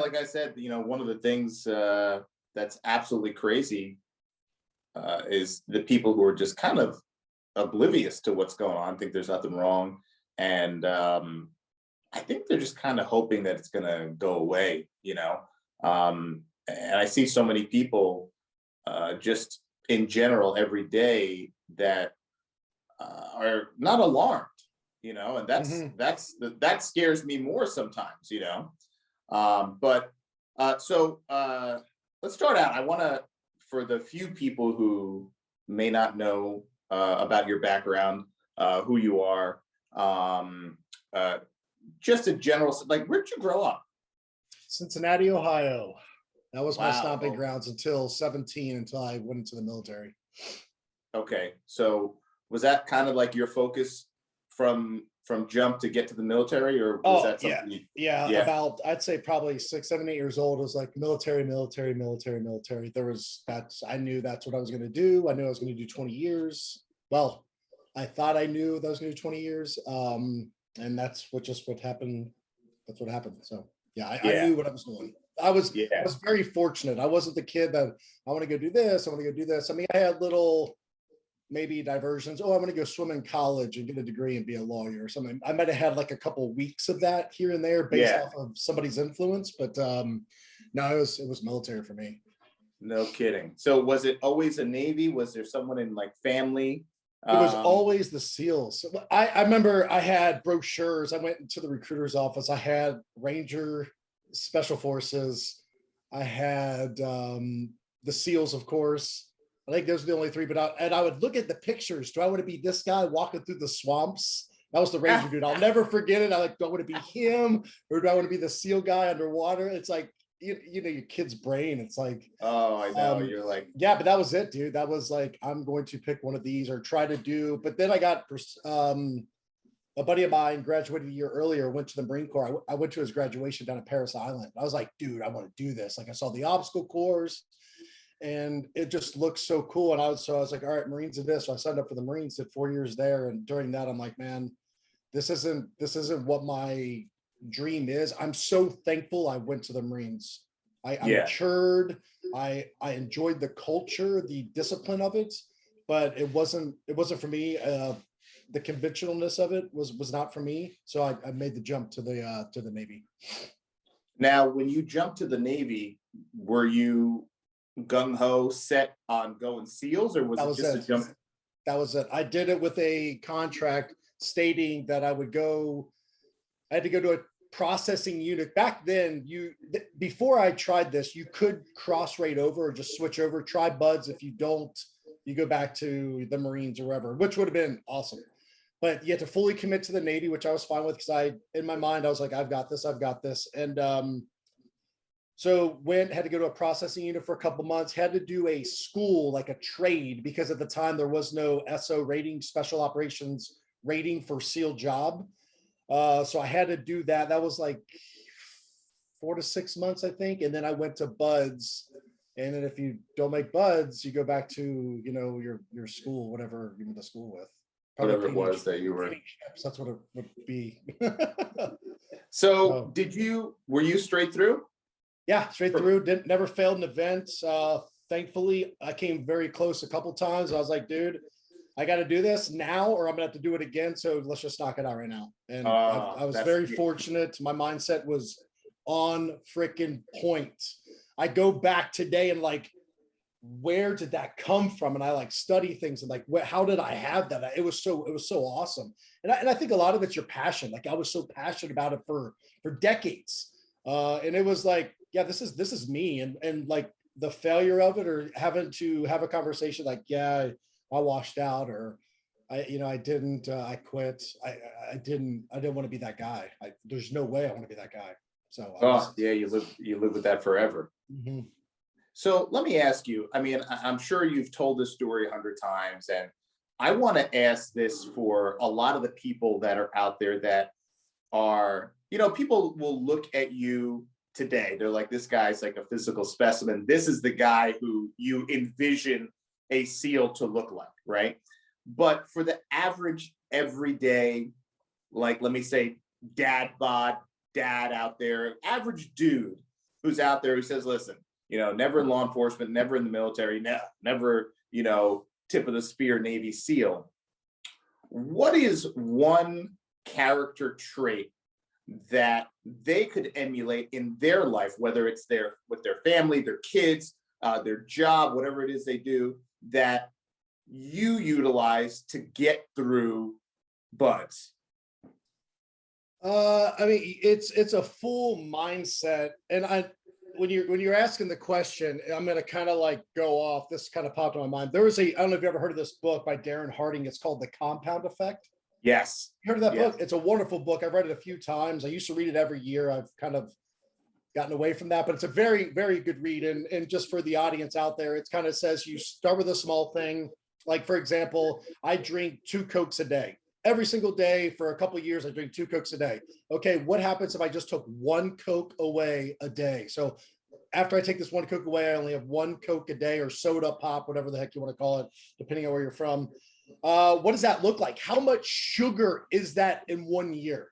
like I said, one of the things that's absolutely crazy is the people who are just kind of oblivious to what's going on, think there's nothing wrong. And I think they're just kind of hoping that it's going to go away. And I see so many people just in general every day that are not alarmed, and that scares me more sometimes. But so let's start out. I want to, for the few people who may not know about your background, who you are, just a general, like, where'd you grow up? Cincinnati, Ohio. That was my Wow. stomping grounds until 17, until I went into the military. Okay, so was that kind of like your focus from jump to get to the military, or was that something? Yeah. About, I'd say probably 6, 7, 8 years old. It was like military. I knew that's what I was going to do. I knew I was going to do 20 years. Well, I thought I knew that I was going to do 20 years. And that's what happened. That's what happened. So I knew what I was doing. I was very fortunate. I wasn't the kid that I want to go do this. I want to go do this. I mean, I had little maybe diversions. Oh, I'm going to go swim in college and get a degree and be a lawyer or something. I might have had like a couple of weeks of that here and there based off of somebody's influence, but no, it was military for me. No kidding. So was it always a Navy? Was there someone in like family? It was always the SEALs. I remember I had brochures. I went into the recruiter's office. I had Ranger, Special Forces. I had the SEALs, of course. I think those are the only three, but I would look at the pictures. Do I want to be this guy walking through the swamps? That was the Ranger dude. I'll never forget it. Do I want to be him, or do I want to be the SEAL guy underwater? It's like, your kid's brain. It's like, oh, I know. You're like, yeah, but that was it, dude. That was like, I'm going to pick one of these or try to do. But then I got a buddy of mine graduated a year earlier, went to the Marine Corps. I went to his graduation down at Paris Island. I was like, dude, I want to do this. Like, I saw the obstacle course and it just looks so cool. And I was like, all right, Marines are this. So I signed up for the Marines, did 4 years there. And during that, I'm like, man, this isn't what my dream is. I'm so thankful I went to the Marines. I matured. I enjoyed the culture, the discipline of it, but it wasn't for me. The conventionalness of it was not for me. So I made the jump to the Navy. Now, when you jumped to the Navy, were you gung-ho set on going SEALs, or was it just a jump? That was it. I did it with a contract stating that I had to go to a processing unit. Back then, before I tried this, you could cross rate over or just switch over, try buds. If you don't, you go back to the Marines or wherever, which would have been awesome. But you had to fully commit to the Navy, which I was fine with, because in my mind, I was like, I've got this. And so had to go to a processing unit for a couple months, had to do a school, like a trade, because at the time there was no SO rating, special operations rating for SEAL job. So I had to do that. That was like 4 to 6 months, I think. And then I went to buds. And then if you don't make buds, you go back to, your school, whatever you went to school with. Whatever it was that you were. That's what it would be. So were you straight through? Yeah, straight through. Never failed an event. Thankfully, I came very close a couple times. I was like, dude, I got to do this now, or I'm gonna have to do it again. So let's just knock it out right now. And I was very fortunate. My mindset was on freaking point. I go back today and like, where did that come from? And I like study things and like, how did I have that? It was so awesome. And I think a lot of it's your passion. Like, I was so passionate about it for decades. And it was like, yeah, this is me. And like the failure of it, or having to have a conversation like, yeah, I washed out, or I didn't, I quit. I didn't want to be that guy. There's no way I want to be that guy. So you live with that forever. Mm-hmm. So let me ask you, I mean, I'm sure you've told this story 100 times, and I want to ask this for a lot of the people that are out there that are, people will look at you today. They're like, this guy's like a physical specimen. This is the guy who you envision a SEAL to look like, right? But for the average everyday, like, let me say, dad out there, average dude who's out there who says, listen, never in law enforcement, never in the military, never, tip of the spear Navy SEAL. What is one character trait that they could emulate in their life, whether it's with their family, their kids, their job, whatever it is they do, that you utilize to get through buds? I mean, it's a full mindset, and when you're asking the question, I'm gonna kind of like go off. This kind of popped in my mind. I don't know if you ever heard of this book by Darren Harding. It's called The Compound Effect. Yes. You heard of that Yes. book? It's a wonderful book. I've read it a few times. I used to read it every year. I've kind of gotten away from that, but it's a very, very good read. And just for the audience out there, it kind of says you start with a small thing. Like, for example, I drink 2 Cokes a day. Every single day for a couple of years, I drink 2 Cokes a day. Okay, what happens if I just took 1 Coke away a day? So after I take this 1 Coke away, I only have 1 Coke a day, or soda pop, whatever the heck you want to call it, depending on where you're from. What does that look like? How much sugar is that in 1 year?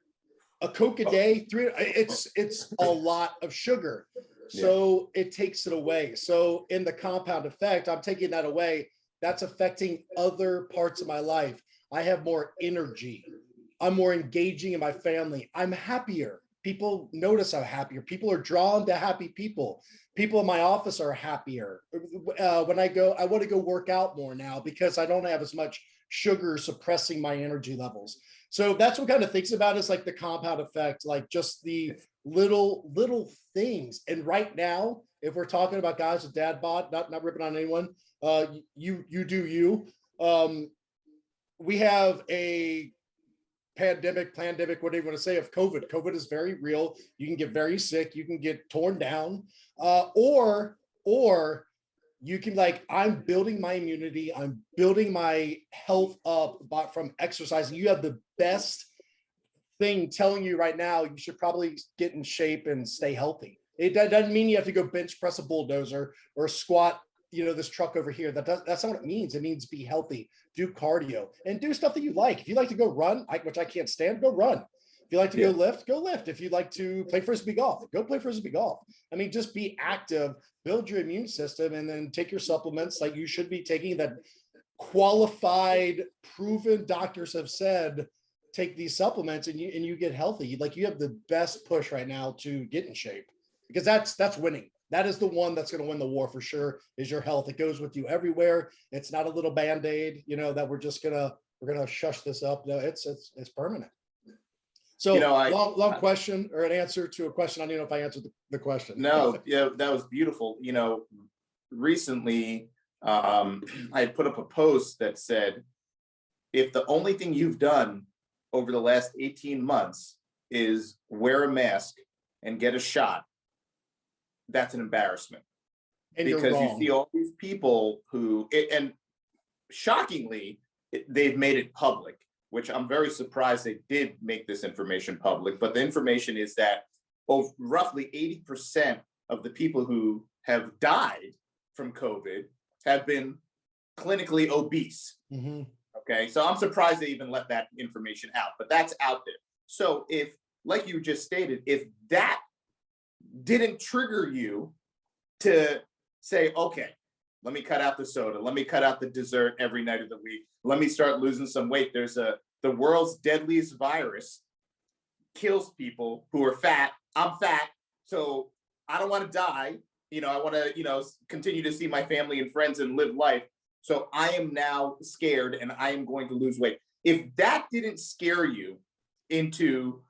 A Coke a day, it's a lot of sugar. So it takes it away. So in the compound effect, I'm taking that away. That's affecting other parts of my life. I have more energy. I'm more engaging in my family. I'm happier. People notice I'm happier. People are drawn to happy people. People in my office are happier. When I want to go work out more now because I don't have as much sugar suppressing my energy levels. So that's what kind of thinks about is like the compound effect, like just the little things. And right now, if we're talking about guys with dad bod, not ripping on anyone, you do you. We have a pandemic, whatever you want to say, of COVID. COVID is very real. You can get very sick. You can get torn down, or you can I'm building my immunity. I'm building my health up from exercising. You have the best thing telling you right now, you should probably get in shape and stay healthy. That doesn't mean you have to go bench press a bulldozer or squat, this truck over here. That's not what it means. It means be healthy, do cardio, and do stuff that you like. If you like to go run, which I can't stand, go run. If you like to go lift, go lift. If you like to play Frisbee golf, go play Frisbee golf. I mean, just be active, build your immune system, and then take your supplements like you should be taking, that qualified, proven doctors have said, take these supplements and you get healthy. Like, you have the best push right now to get in shape, because that's winning. That is the one that's going to win the war for sure, is your health. It goes with you everywhere. It's not a little Band-Aid, that we're going to shush this up. No, it's permanent. So long question, or an answer to a question. I don't know if I answered the question. No, yeah, that was beautiful. Recently, I put up a post that said, if the only thing you've done over the last 18 months is wear a mask and get a shot, that's an embarrassment. And because you see all these people who, and shockingly, they've made it public, which I'm very surprised they did make this information public. But the information is that roughly 80% of the people who have died from COVID have been clinically obese. Mm-hmm. Okay, so I'm surprised they even let that information out, but that's out there. So if, like you just stated, if that didn't trigger you to say, okay, let me cut out the soda, let me cut out the dessert every night of the week, let me start losing some weight. There's the world's deadliest virus kills people who are fat. I'm fat, so I don't want to die. I want to, continue to see my family and friends and live life. So I am now scared and I am going to lose weight. If that didn't scare you into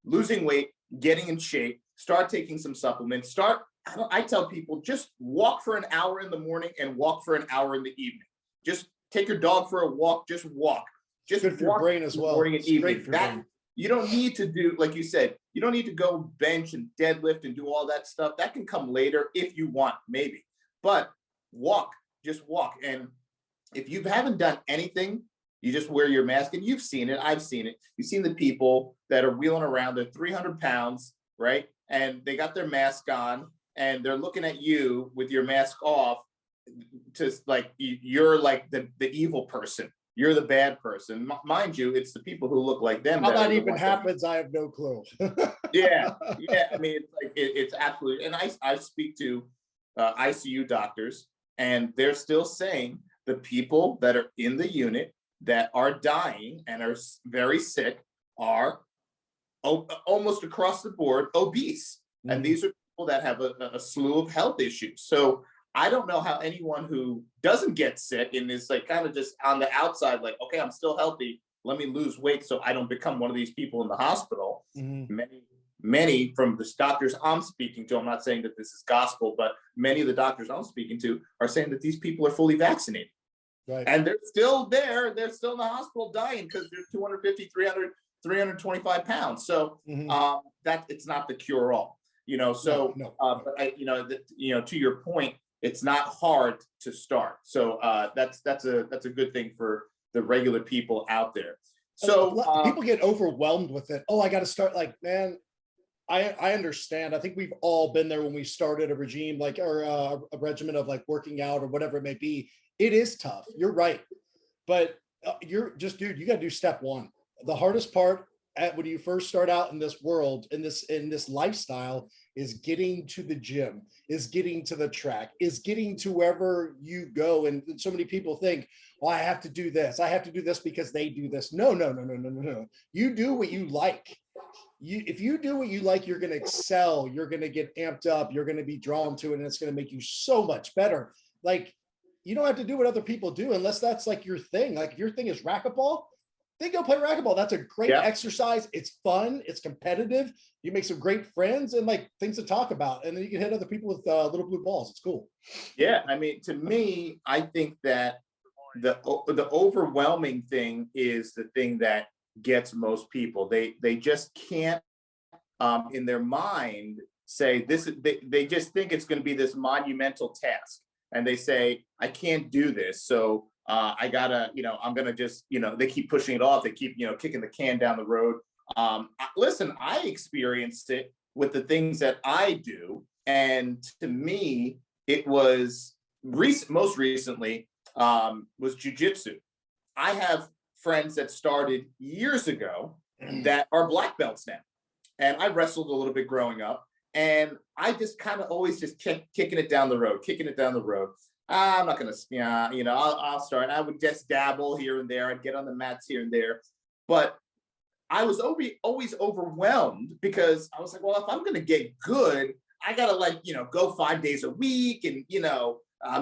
losing weight, getting in shape, start taking some supplements, I tell people, just walk for an hour in the morning and walk for an hour in the evening. Just take your dog for a walk, just walk. Just good for your brain as well. Morning and evening. You don't need to do, like you said, you don't need to go bench and deadlift and do all that stuff. That can come later if you want, maybe. But walk, just walk. And if you haven't done anything, you just wear your mask, and you've seen it. I've seen it. You've seen the people that are wheeling around. They're 300 pounds, right? And they got their mask on, and they're looking at you with your mask off, to like, you're like the evil person, you're the bad person. Mind you, it's the people who look like them. How that that even happens, I have no clue. Yeah, yeah. I mean, it's like it's absolutely. And I speak to ICU doctors, and they're still saying the people that are in the unit that are dying and are very sick are almost across the board obese, and these are people that have a slew of health issues. So I don't know how anyone who doesn't get sick and is like kind of just on the outside, like, okay, I'm still healthy, let me lose weight so I don't become one of these people in the hospital. Many from the doctors I'm speaking to, I'm not saying that this is gospel, but many of the doctors I'm speaking to are saying that these people are fully vaccinated. Right. And they're still there. They're still in the hospital dying because they're 250, 300, 325 pounds. So that it's not the cure all, you know. So, but to your point, it's not hard to start. So that's a good thing for the regular people out there. So people get overwhelmed with it. Oh, I got to start. Like, man, I understand. I think we've all been there when we started a regime, like, or a regimen of like working out or whatever it may be. It is tough. You're right. But you're just, dude, you got to do step one. The hardest part when you first start out in this world, in this lifestyle, is getting to the gym, is getting to the track, is getting to wherever you go. And so many people think, well, I have to do this. I have to do this because they do this. No. You do what you like. If you do what you like, you're going to excel. You're going to get amped up. You're going to be drawn to it, and it's going to make you so much better. Like, you don't have to do what other people do unless that's like your thing. Like if your thing is racquetball, then go play racquetball. That's a great exercise. It's fun. It's competitive. You make some great friends and like things to talk about. And then you can hit other people with little blue balls. It's cool. Yeah. I mean, to me, I think that the overwhelming thing is the thing that gets most people. They just can't in their mind say this. They just think it's going to be this monumental task. And they say, I can't do this. So I gotta, I'm gonna just, they keep pushing it off. They keep, kicking the can down the road. Listen, I experienced it with the things that I do. And to me, it was most recently was Jiu Jitsu. I have friends that started years ago that are black belts now. And I wrestled a little bit growing up. And I just kind of always just kept kicking it down the road. I'm not going to, I'll start. I would just dabble here and there. I'd get on the mats here and there. But I was always overwhelmed because I was like, well, if I'm going to get good, I got to go 5 days a week. And,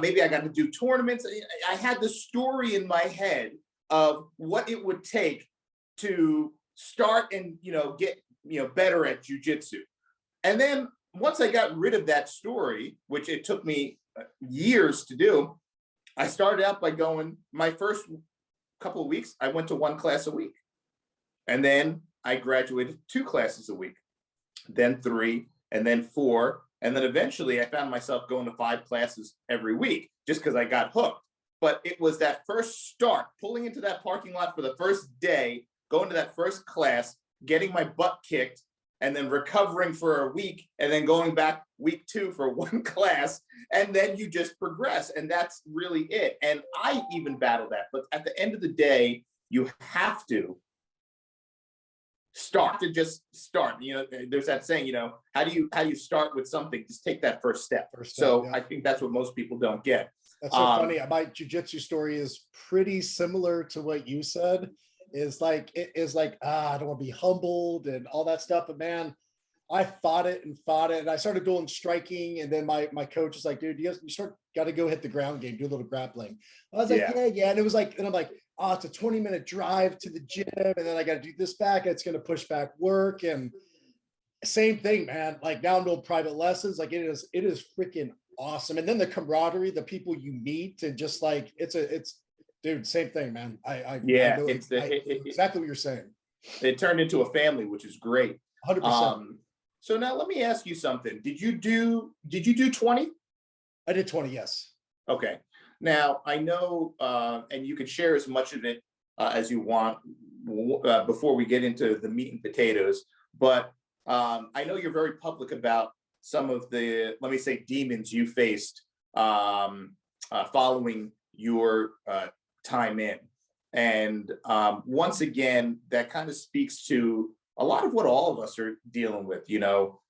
maybe I got to do tournaments. I had the story in my head of what it would take to start and, get, better at jujitsu. And then once I got rid of that story, which it took me years to do, I started out by going, my first couple of weeks, I went to 1 class a week. And then I graduated 2 classes a week, then 3, and then 4. And then eventually I found myself going to 5 classes every week just because I got hooked. But it was that first start, pulling into that parking lot for the first day, going to that first class, getting my butt kicked, and then recovering for a week, and then going back week 2 for 1 class, and then you just progress, and that's really it. And I even battle that, but at the end of the day, you have to start. There's that saying, how do you start with something? Just take that first step. I think that's what most people don't get. That's so funny. My jiu-jitsu story is pretty similar to what you said. I don't want to be humbled and all that stuff, but man, I fought it, and I started doing striking, and then my coach is like, dude, you got to go hit the ground game, do a little grappling. I was like, yeah, and it was like, and I'm like, oh, it's a 20-minute drive to the gym, and then I got to do this back, and it's going to push back work, and same thing, man. Like now I'm doing private lessons, like it is freaking awesome, and then the camaraderie, the people you meet, and just like it's dude, same thing, man. I know exactly what you're saying. It turned into a family, which is great. 100%. So now let me ask you something. Did you do 20? I did 20, yes. Okay. Now I know, and you can share as much of it as you want before we get into the meat and potatoes. But I know you're very public about some of the, let me say, demons you faced following your time in. And once again, that kind of speaks to a lot of what all of us are dealing with.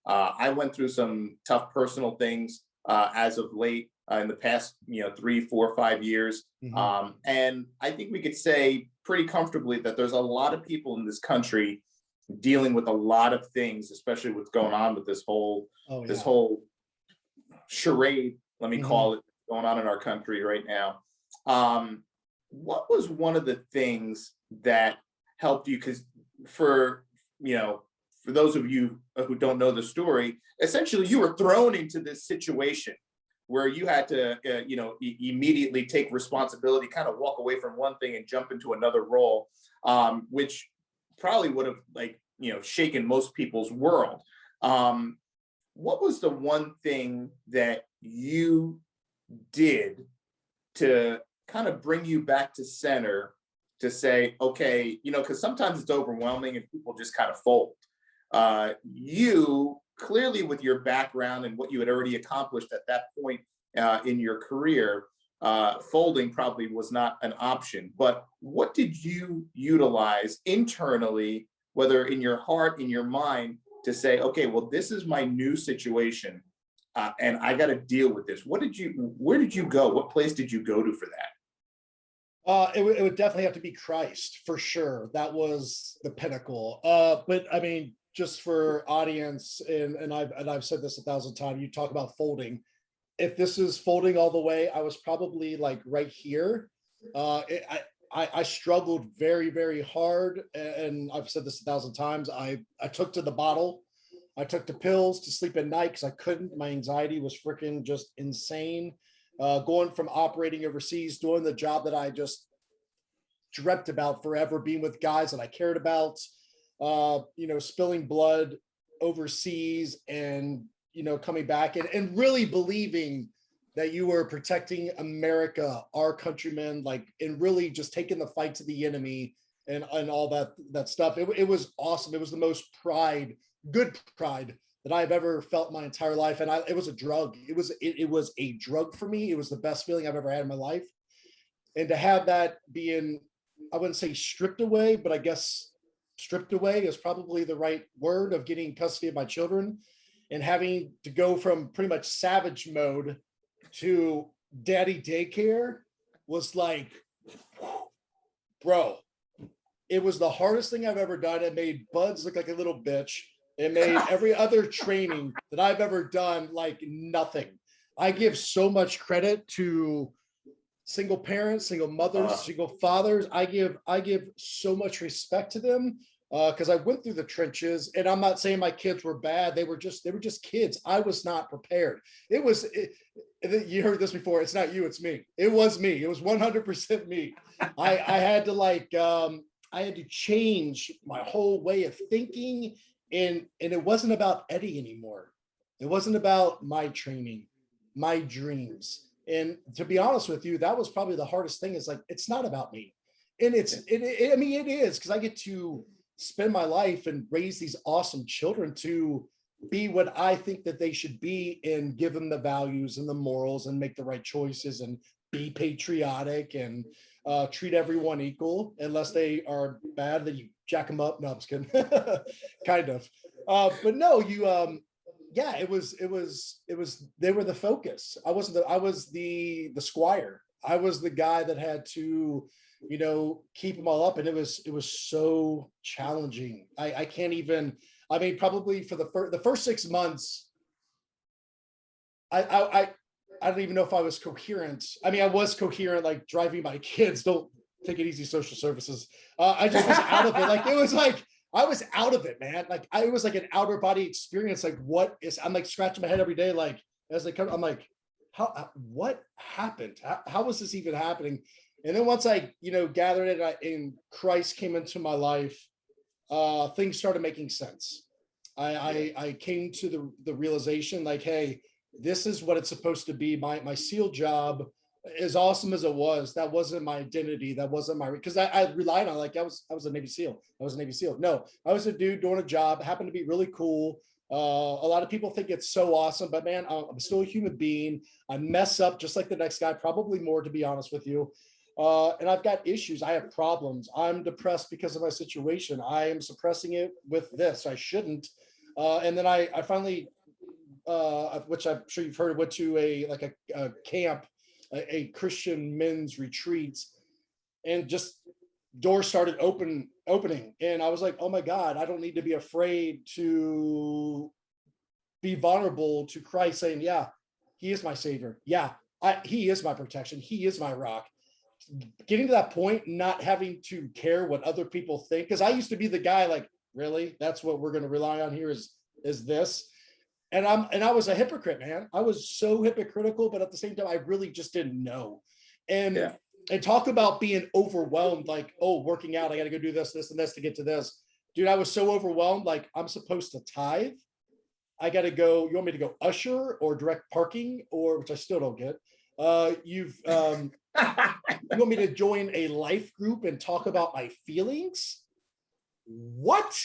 I went through some tough personal things as of late in the past, 3, 4, 5 years. Mhm. And I think we could say pretty comfortably that there's a lot of people in this country dealing with a lot of things, especially what's going on with Oh this yeah. whole charade, let me Mhm. call it, going on in our country right now. Um, what was one of the things that helped you? Because for you know, for those of you who don't know the story, essentially you were thrown into this situation where you had to, immediately take responsibility, kind of walk away from one thing and jump into another role, which probably would have shaken most people's world. Um, what was the one thing that you did to kind of bring you back to center to say, okay, because sometimes it's overwhelming and people just kind of fold. You clearly, with your background and what you had already accomplished at that point in your career, folding probably was not an option. But what did you utilize internally, whether in your heart, in your mind, to say, okay, well, this is my new situation, and I got to deal with this. Where did you go? What place did you go to for that? It would definitely have to be Christ for sure. That was the pinnacle. But I mean, just for audience, and I've said this 1,000 times. You talk about folding. If this is folding all the way, I was probably like right here. I struggled very very hard, and I've said this 1,000 times. I took to the bottle. I took the pills to sleep at night because I couldn't. My anxiety was freaking just insane. Going from operating overseas, doing the job that I just dreamt about forever, being with guys that I cared about, spilling blood overseas and, coming back and really believing that you were protecting America, our countrymen, like, and really just taking the fight to the enemy and all that stuff. It was awesome. It was the most good pride that I've ever felt my entire life. And it was a drug. It was a drug for me. It was the best feeling I've ever had in my life. And to have that being, I wouldn't say stripped away, but I guess stripped away is probably the right word, of getting custody of my children and having to go from pretty much savage mode to daddy daycare was like, bro, it was the hardest thing I've ever done. It made Buds look like a little bitch. It made every other training that I've ever done like nothing. I give so much credit to single parents, single mothers, Uh, single fathers. I give so much respect to them because I went through the trenches. And I'm not saying my kids were bad. They were just kids. I was not prepared. You heard this before. It's not you, it's me. It was me. It was 100% me. I had to I had to change my whole way of thinking, and it wasn't about Eddie anymore. It wasn't about my training, my dreams. And to be honest with you, that was probably the hardest thing. Is like, it's not about me. And I mean, it is, because I get to spend my life and raise these awesome children to be what I think that they should be, and give them the values and the morals and make the right choices and be patriotic and treat everyone equal. Unless they are bad, then you jack them up. No, I'm just kidding. Kind of. But no, yeah, it was they were the focus. I was the squire. I was the guy that had to, keep them all up. And it was so challenging. I can't even, I mean, probably for the first 6 months, I, I I I don't even know if I was coherent. I mean, I was coherent, like driving my kids. Don't take it easy, social services. I just was out of it. Like, it was like I was out of it, man. Like, it was like an outer body experience. Like, what is? I'm like scratching my head every day. Like, as they come, I'm like, what happened? How was this even happening? And then once I, gathered it, and Christ came into my life, things started making sense. I came to the realization, like, hey, this is what it's supposed to be. My SEAL job, as awesome as it was, that wasn't my identity. That wasn't my, because I relied on, like, I was a Navy SEAL. I was a Navy SEAL. No, I was a dude doing a job, happened to be really cool. A lot of people think it's so awesome, but man, I'm still a human being. I mess up just like the next guy, probably more, to be honest with you. And I've got issues. I have problems. I'm depressed because of my situation. I am suppressing it with this. I shouldn't. And then I finally, which I'm sure you've heard, went to a camp, a Christian men's retreats, and just doors started opening. And I was like, oh my God, I don't need to be afraid to be vulnerable to Christ, saying, yeah, he is my savior. Yeah, he is my protection. He is my rock. Getting to that point, not having to care what other people think. Because I used to be the guy like, really? That's what we're going to rely on here is this. And I was a hypocrite, man. I was so hypocritical, but at the same time, I really just didn't know. And and talk about being overwhelmed, like, oh, working out, I got to go do this, this, and this to get to this. Dude, I was so overwhelmed, like I'm supposed to tithe. I got to go. You want me to go usher or direct parking, or which I still don't get. You want me to join a life group and talk about my feelings? What?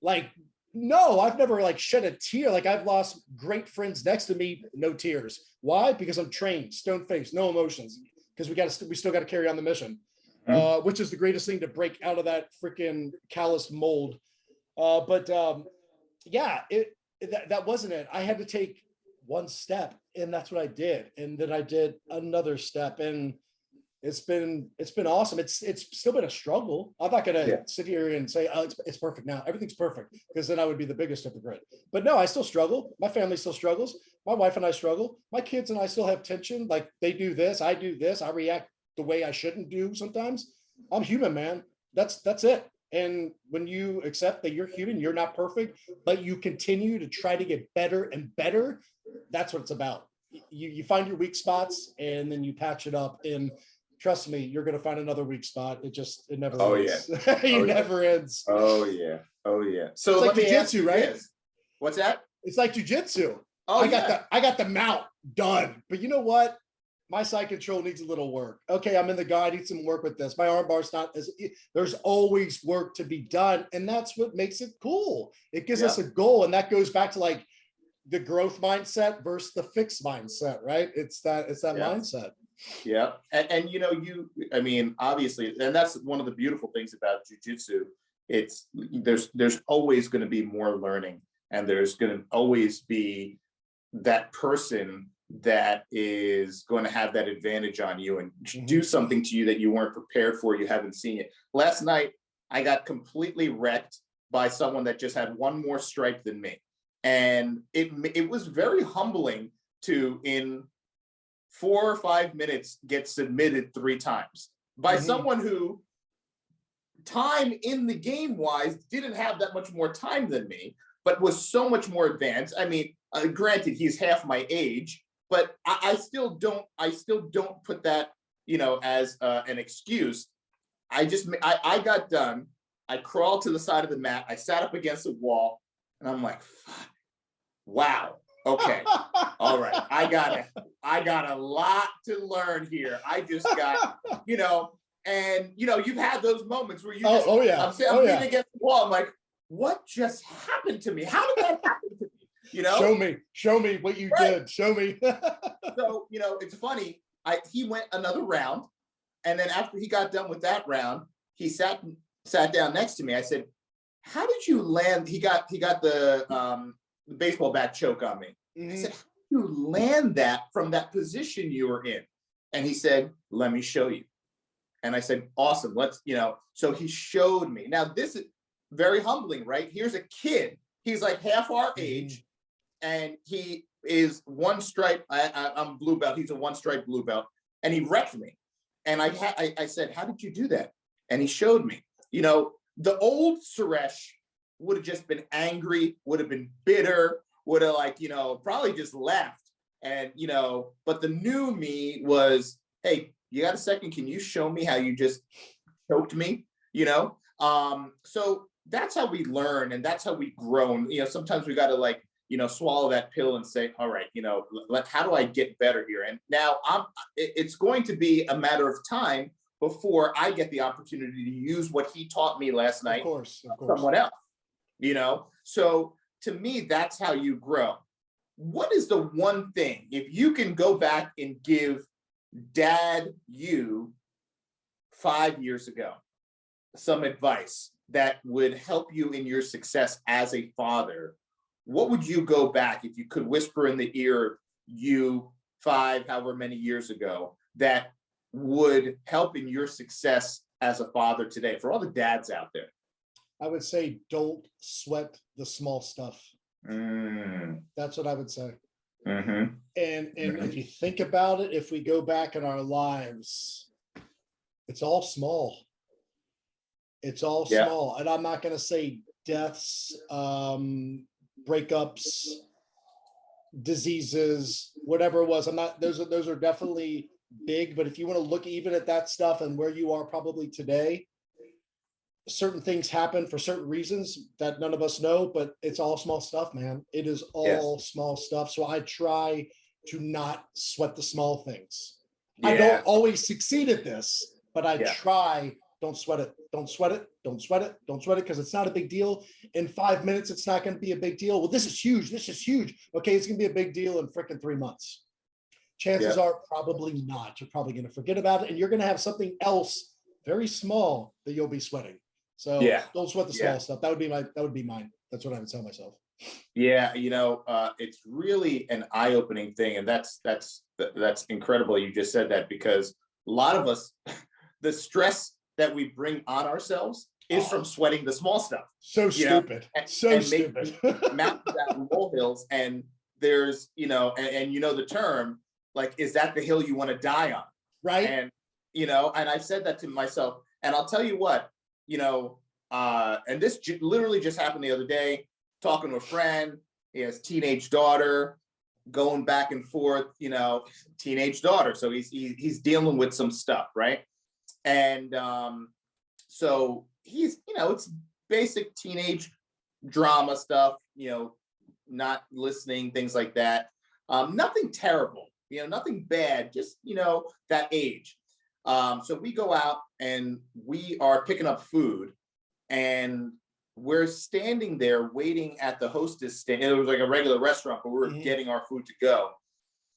Like, no, I've never like shed a tear. Like I've lost great friends next to me, no tears. Why? Because I'm trained, stone faced, no emotions. Because we still got to carry on the mission, which is the greatest thing to break out of that freaking callous mold. Yeah, that wasn't it. I had to take one step, and that's what I did. And then I did another step, and it's been awesome. It's still been a struggle. I'm not gonna sit here and say, oh, it's perfect now. Everything's perfect, because then I would be the biggest hypocrite. But no, I still struggle. My family still struggles. My wife and I struggle. My kids and I still have tension. Like they do this, I do this. I react the way I shouldn't do sometimes. I'm human, man. That's it. And when you accept that you're human, you're not perfect, but you continue to try to get better and better, that's what it's about. You find your weak spots and then you patch it up. And trust me, you're going to find another weak spot. It never ends. Yeah. It never ends. Oh yeah. So it's let like me ask jujitsu, you right? this. What's that? It's like jujitsu. Oh, I got the mount done, but you know what? My side control needs a little work. Okay, I'm in the guy. I need some work with this. My arm bar's not as. There's always work to be done, and that's what makes it cool. It gives us a goal, and that goes back to like the growth mindset versus the fixed mindset, right? It's that mindset. Yeah, and you know, I mean, obviously, and that's one of the beautiful things about jujitsu. It's there's always going to be more learning, and there's going to always be that person that is going to have that advantage on you and do something to you that you weren't prepared for, you haven't seen it. Last night, I got completely wrecked by someone that just had one more stripe than me. And it was very humbling to, in 4 or 5 minutes, get submitted 3 times by someone who, time in the game wise, didn't have that much more time than me, but was so much more advanced. I mean, granted, he's half my age, but I still don't put that, you know, as an excuse. I got done. I crawled to the side of the mat. I sat up against the wall, and I'm like, fuck, wow, okay, all right. I got a lot to learn here. I just got, you know, and you know, you've had those moments where you just, I'm leaning against the wall. I'm like, what just happened to me? How did that happen to me? You know, show me what you did. Show me. So, you know, it's funny. He went another round, and then after he got done with that round, he sat down next to me. I said, "How did you land?" He got the baseball bat choke on me. I said, "How did you land that from that position you were in?" And he said, "Let me show you." And I said, "Awesome. Let's," you know. So he showed me. Now this is very humbling, right? Here's a kid. He's like half our age, and he is one stripe. I'm blue belt. He's a one stripe blue belt, and he wrecked me. And I said, "How did you do that?" And he showed me. You know, the old Suresh would have just been angry, would have been bitter, would have, like, you know, probably just left. And, you know, but the new me was, "Hey, you got a second? Can you show me how you just choked me?" You know? So that's how we learn, and that's how we grow. And, you know, sometimes we got to, like, you know, swallow that pill and say, all right, you know, how do I get better here? And now it's going to be a matter of time before I get the opportunity to use what he taught me last night. Of course. Someone else, you know? So to me, that's how you grow. What is the one thing, if you can go back and give dad you 5 years ago, some advice that would help you in your success as a father, what would you go back if you could whisper in the ear of you five, however many years ago, that would help in your success as a father today for all the dads out there? I would say don't sweat the small stuff. That's what I would say. Mm-hmm. And if you think about it, if we go back in our lives, it's all small. It's all small. And I'm not going to say deaths, breakups, diseases, whatever it was. I'm not, those are definitely big, but if you want to look even at that stuff and where you are probably today, certain things happen for certain reasons that none of us know, but it's all small stuff, man. It is all small stuff. So I try to not sweat the small things. I don't always succeed at this, but I try. Don't sweat it. Don't sweat it. Don't sweat it. Don't sweat it, because it's not a big deal. In 5 minutes, it's not going to be a big deal. Well, this is huge. This is huge. Okay, it's going to be a big deal in freaking 3 months. Chances are probably not. You're probably going to forget about it, and you're going to have something else very small that you'll be sweating. So don't sweat the small stuff. That would be mine. That's what I would tell myself. Yeah, it's really an eye-opening thing, and that's incredible. You just said that, because a lot of us, the stress that we bring on ourselves is from sweating the small stuff. So stupid. Stupid. Mountains out and molehills, and there's, and the term, like, is that the hill you want to die on? Right. And, and I've said that to myself, and I'll tell you what, and this literally just happened the other day, talking to a friend. He has teenage daughter, going back and forth, teenage daughter. So he's dealing with some stuff, right? And so he's, it's basic teenage drama stuff, not listening, things like that. Nothing terrible, nothing bad, just, that age. So we go out and we are picking up food, and we're standing there waiting at the hostess stand. It was like a regular restaurant, but we were getting our food to go.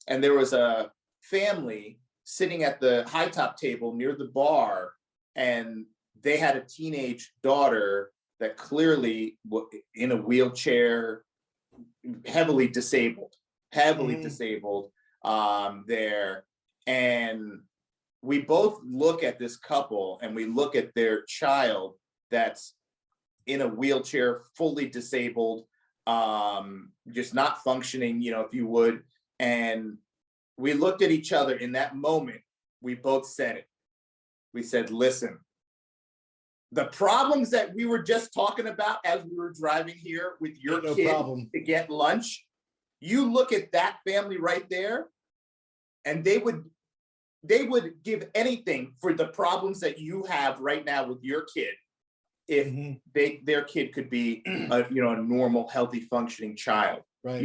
And there was a family sitting at the high top table near the bar, and they had a teenage daughter that clearly was in a wheelchair, heavily disabled there. And we both look at this couple, and we look at their child that's in a wheelchair, fully disabled, just not functioning, if you would. And we looked at each other in that moment. We both said it. We said, listen, the problems that we were just talking about as we were driving here with your kid to get lunch, you look at that family right there, and they would give anything for the problems that you have right now with your kid, if their kid could be a normal, healthy, functioning child. Right.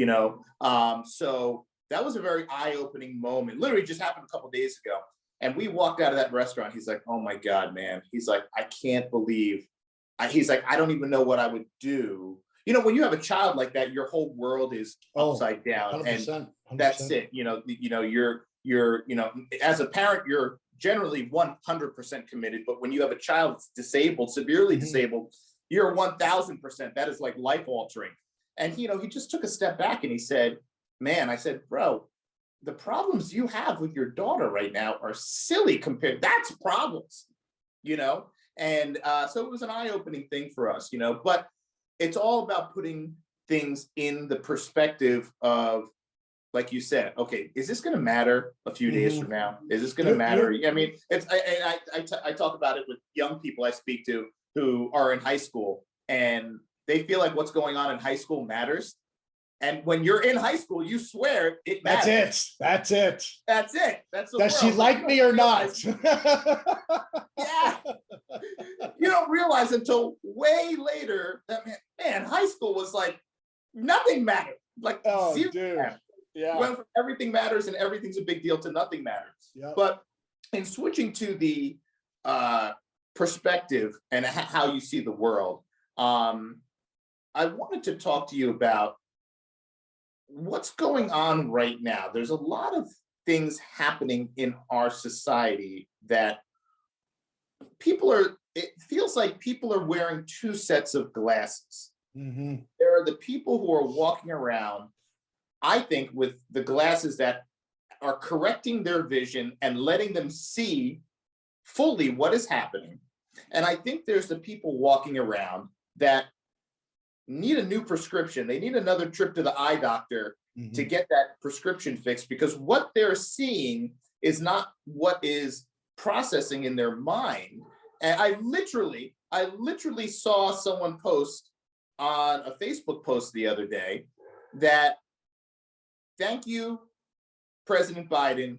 So that was a very eye-opening moment. Literally just happened a couple of days ago. And we walked out of that restaurant. He's like, oh my God, man. He's like, I can't believe. He's like, I don't even know what I would do. When you have a child like that, your whole world is upside down. 100%, 100%. And that's it. You're as a parent, you're generally 100% committed. But when you have a child that's disabled, severely disabled, you're 1000%. That is like life altering. And, he just took a step back and he said, man, I said, bro, the problems you have with your daughter right now are silly compared. That's problems, And so it was an eye-opening thing for us, but it's all about putting things in the perspective of, like you said, okay, is this going to matter a few days from now? Is this going to matter? I mean, I talk about it with young people I speak to who are in high school, and they feel like what's going on in high school matters. And when you're in high school, you swear it matters. That's it. That's it. That's the Does she like me or not? Yeah. You don't realize until way later that, man, high school was like, nothing mattered. Like, zero mattered. Yeah. Went from everything matters and everything's a big deal to nothing matters. Yep. But in switching to the perspective and how you see the world, I wanted to talk to you about what's going on right now. There's a lot of things happening in our society that it feels like people are wearing two sets of glasses. Mm-hmm. There are the people who are walking around, I think, with the glasses that are correcting their vision and letting them see fully what is happening. And I think there's the people walking around that need a new prescription. They need another trip to the eye doctor to get that prescription fixed, because what they're seeing is not what is processing in their mind. And I literally saw someone post on a Facebook post the other day that, thank you, President Biden,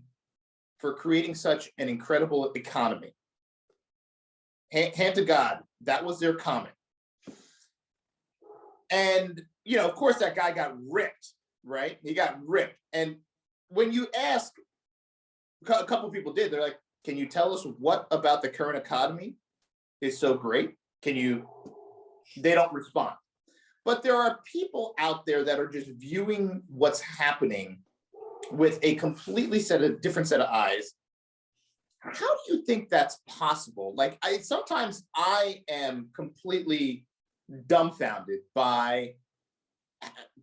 for creating such an incredible economy. Hand to God, that was their comment. And, you know, of course, that guy got ripped, right? He got ripped. And when you ask, a couple of people did, they're like, can you tell us what about the current economy is so great? They don't respond. But there are people out there that are just viewing what's happening with a completely different set of eyes. How do you think that's possible? Like, sometimes I am completely dumbfounded by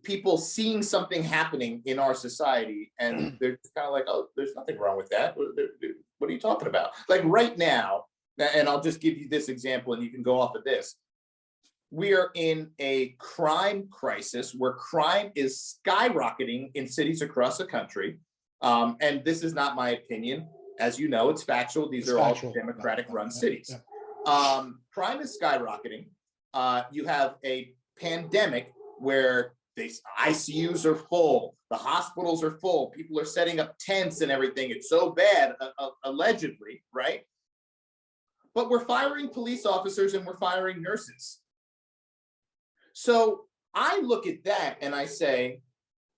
people seeing something happening in our society, and they're kind of like, oh, there's nothing wrong with that. What are you talking about? Like right now, and I'll just give you this example and you can go off of this. We are in a crime crisis where crime is skyrocketing in cities across the country. And this is not my opinion. As you know, it's factual. These are all Democratic-run cities. Crime is skyrocketing. You have a pandemic where the ICUs are full, the hospitals are full, people are setting up tents and everything. It's so bad, allegedly, right? But we're firing police officers and we're firing nurses. So I look at that and I say,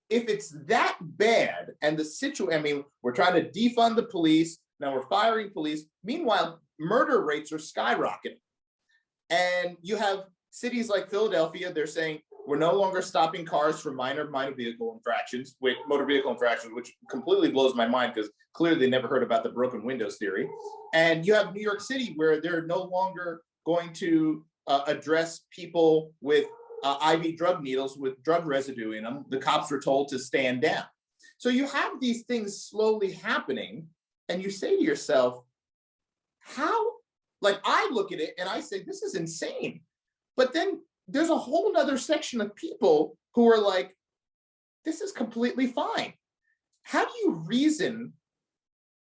if it's that bad and the situation, I mean, we're trying to defund the police, now we're firing police. Meanwhile, murder rates are skyrocketing. And you have cities like Philadelphia, they're saying, we're no longer stopping cars for minor motor vehicle infractions, which completely blows my mind because clearly they never heard about the broken windows theory. And you have New York City where they're no longer going to address people with IV drug needles with drug residue in them. The cops were told to stand down. So you have these things slowly happening, and you say to yourself, how, like I look at it and I say, this is insane. But then there's a whole nother section of people who are like, this is completely fine. How do you reason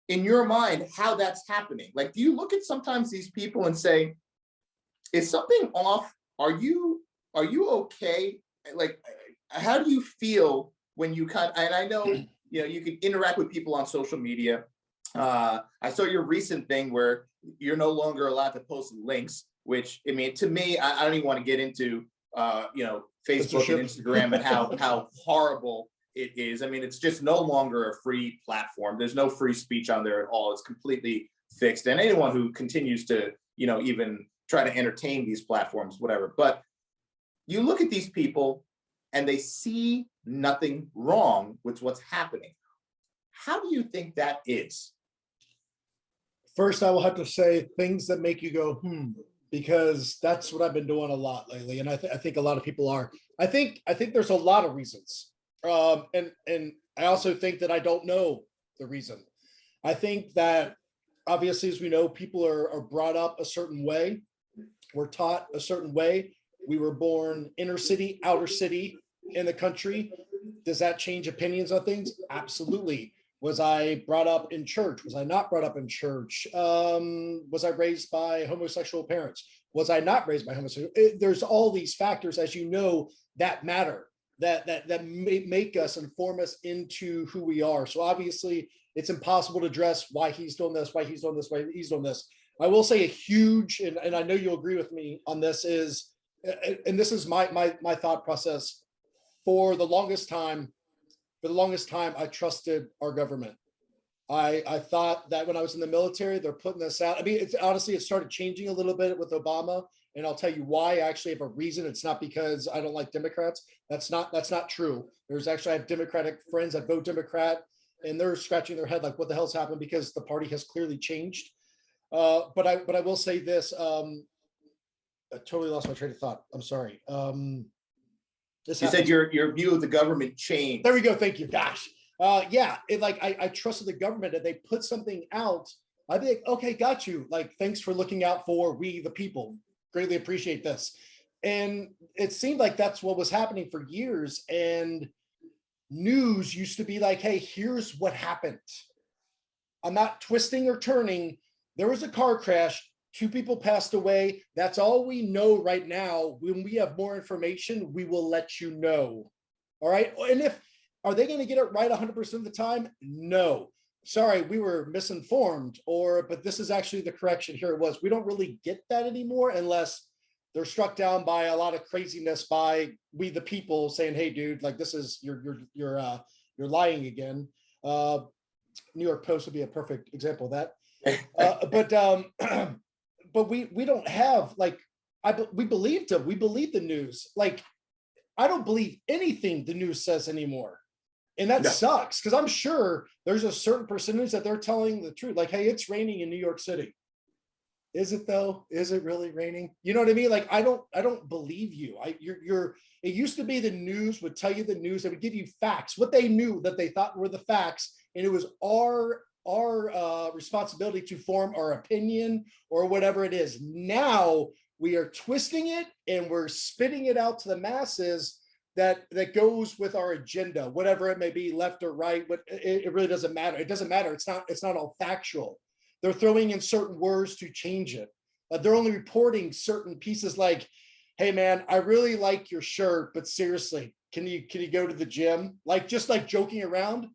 in your mind how that's happening? Like, do you look at sometimes these people and say, is something off? Are you okay? Like, how do you feel when you and I know, you know, you can interact with people on social media. I saw your recent thing where you're no longer allowed to post links, which, I mean, to me, I don't even want to get into, you know, Facebook and Instagram and how horrible it is. I mean, it's just no longer a free platform. There's no free speech on there at all. It's completely fixed. And anyone who continues to, you know, even try to entertain these platforms, whatever. But you look at these people and they see nothing wrong with what's happening. How do you think that is? First, I will have to say things that make you go, because that's what I've been doing a lot lately. And I think a lot of people are. I think there's a lot of reasons. And I also think that I don't know the reason. I think that obviously, as we know, people are brought up a certain way. We're taught a certain way. We were born inner city, outer city in the country. Does that change opinions on things? Absolutely. Was I brought up in church? Was I not brought up in church? Was I raised by homosexual parents? Was I not raised by homosexual? There's all these factors, as you know, that matter, that make us and form us into who we are. So obviously, it's impossible to address why he's doing this, why he's doing this, why he's doing this. I will say a huge, and I know you'll agree with me on this, is, and this is my thought process. For the longest time, I trusted our government. I thought that when I was in the military, they're putting this out. I mean, it's honestly, it started changing a little bit with Obama, and I'll tell you why. I actually have a reason. It's not because I don't like Democrats. That's not true. I have Democratic friends that vote Democrat, and they're scratching their head like, what the hell's happened? Because the party has clearly changed. But I will say this. I totally lost my train of thought. I'm sorry. This You said happens. your view of the government changed. There we go. Thank you. Gosh. Yeah. I trusted the government and they put something out. I think, okay, got you. Like, thanks for looking out for we the people. Greatly appreciate this. And it seemed like that's what was happening for years. And news used to be like, hey, here's what happened. I'm not twisting or turning. There was a car crash. 2 people passed away. That's all we know right now. When we have more information, we will let you know. All right. And if are they going to get it right 100% of the time? No. Sorry, we were misinformed, but this is actually the correction. Here it was. We don't really get that anymore unless they're struck down by a lot of craziness by we the people saying, hey, dude, like this is you're lying again. New York Post would be a perfect example of that. But we don't have like we believed them. We believe the news. Like I don't believe anything the news says anymore. And that sucks because I'm sure there's a certain percentage that they're telling the truth. Like, hey, it's raining in New York City. Is it though? Is it really raining? You know what I mean? Like, I don't believe you. It used to be the news would tell you the news. They would give you facts, what they knew that they thought were the facts. And it was our responsibility to form our opinion or whatever it is. Now we are twisting it and we're spitting it out to the masses that goes with our agenda, whatever it may be, left or right, but it really doesn't matter. It doesn't matter. It's not all factual. They're throwing in certain words to change it. They're only reporting certain pieces like, hey man, I really like your shirt, but seriously, can you go to the gym? Like just like joking around.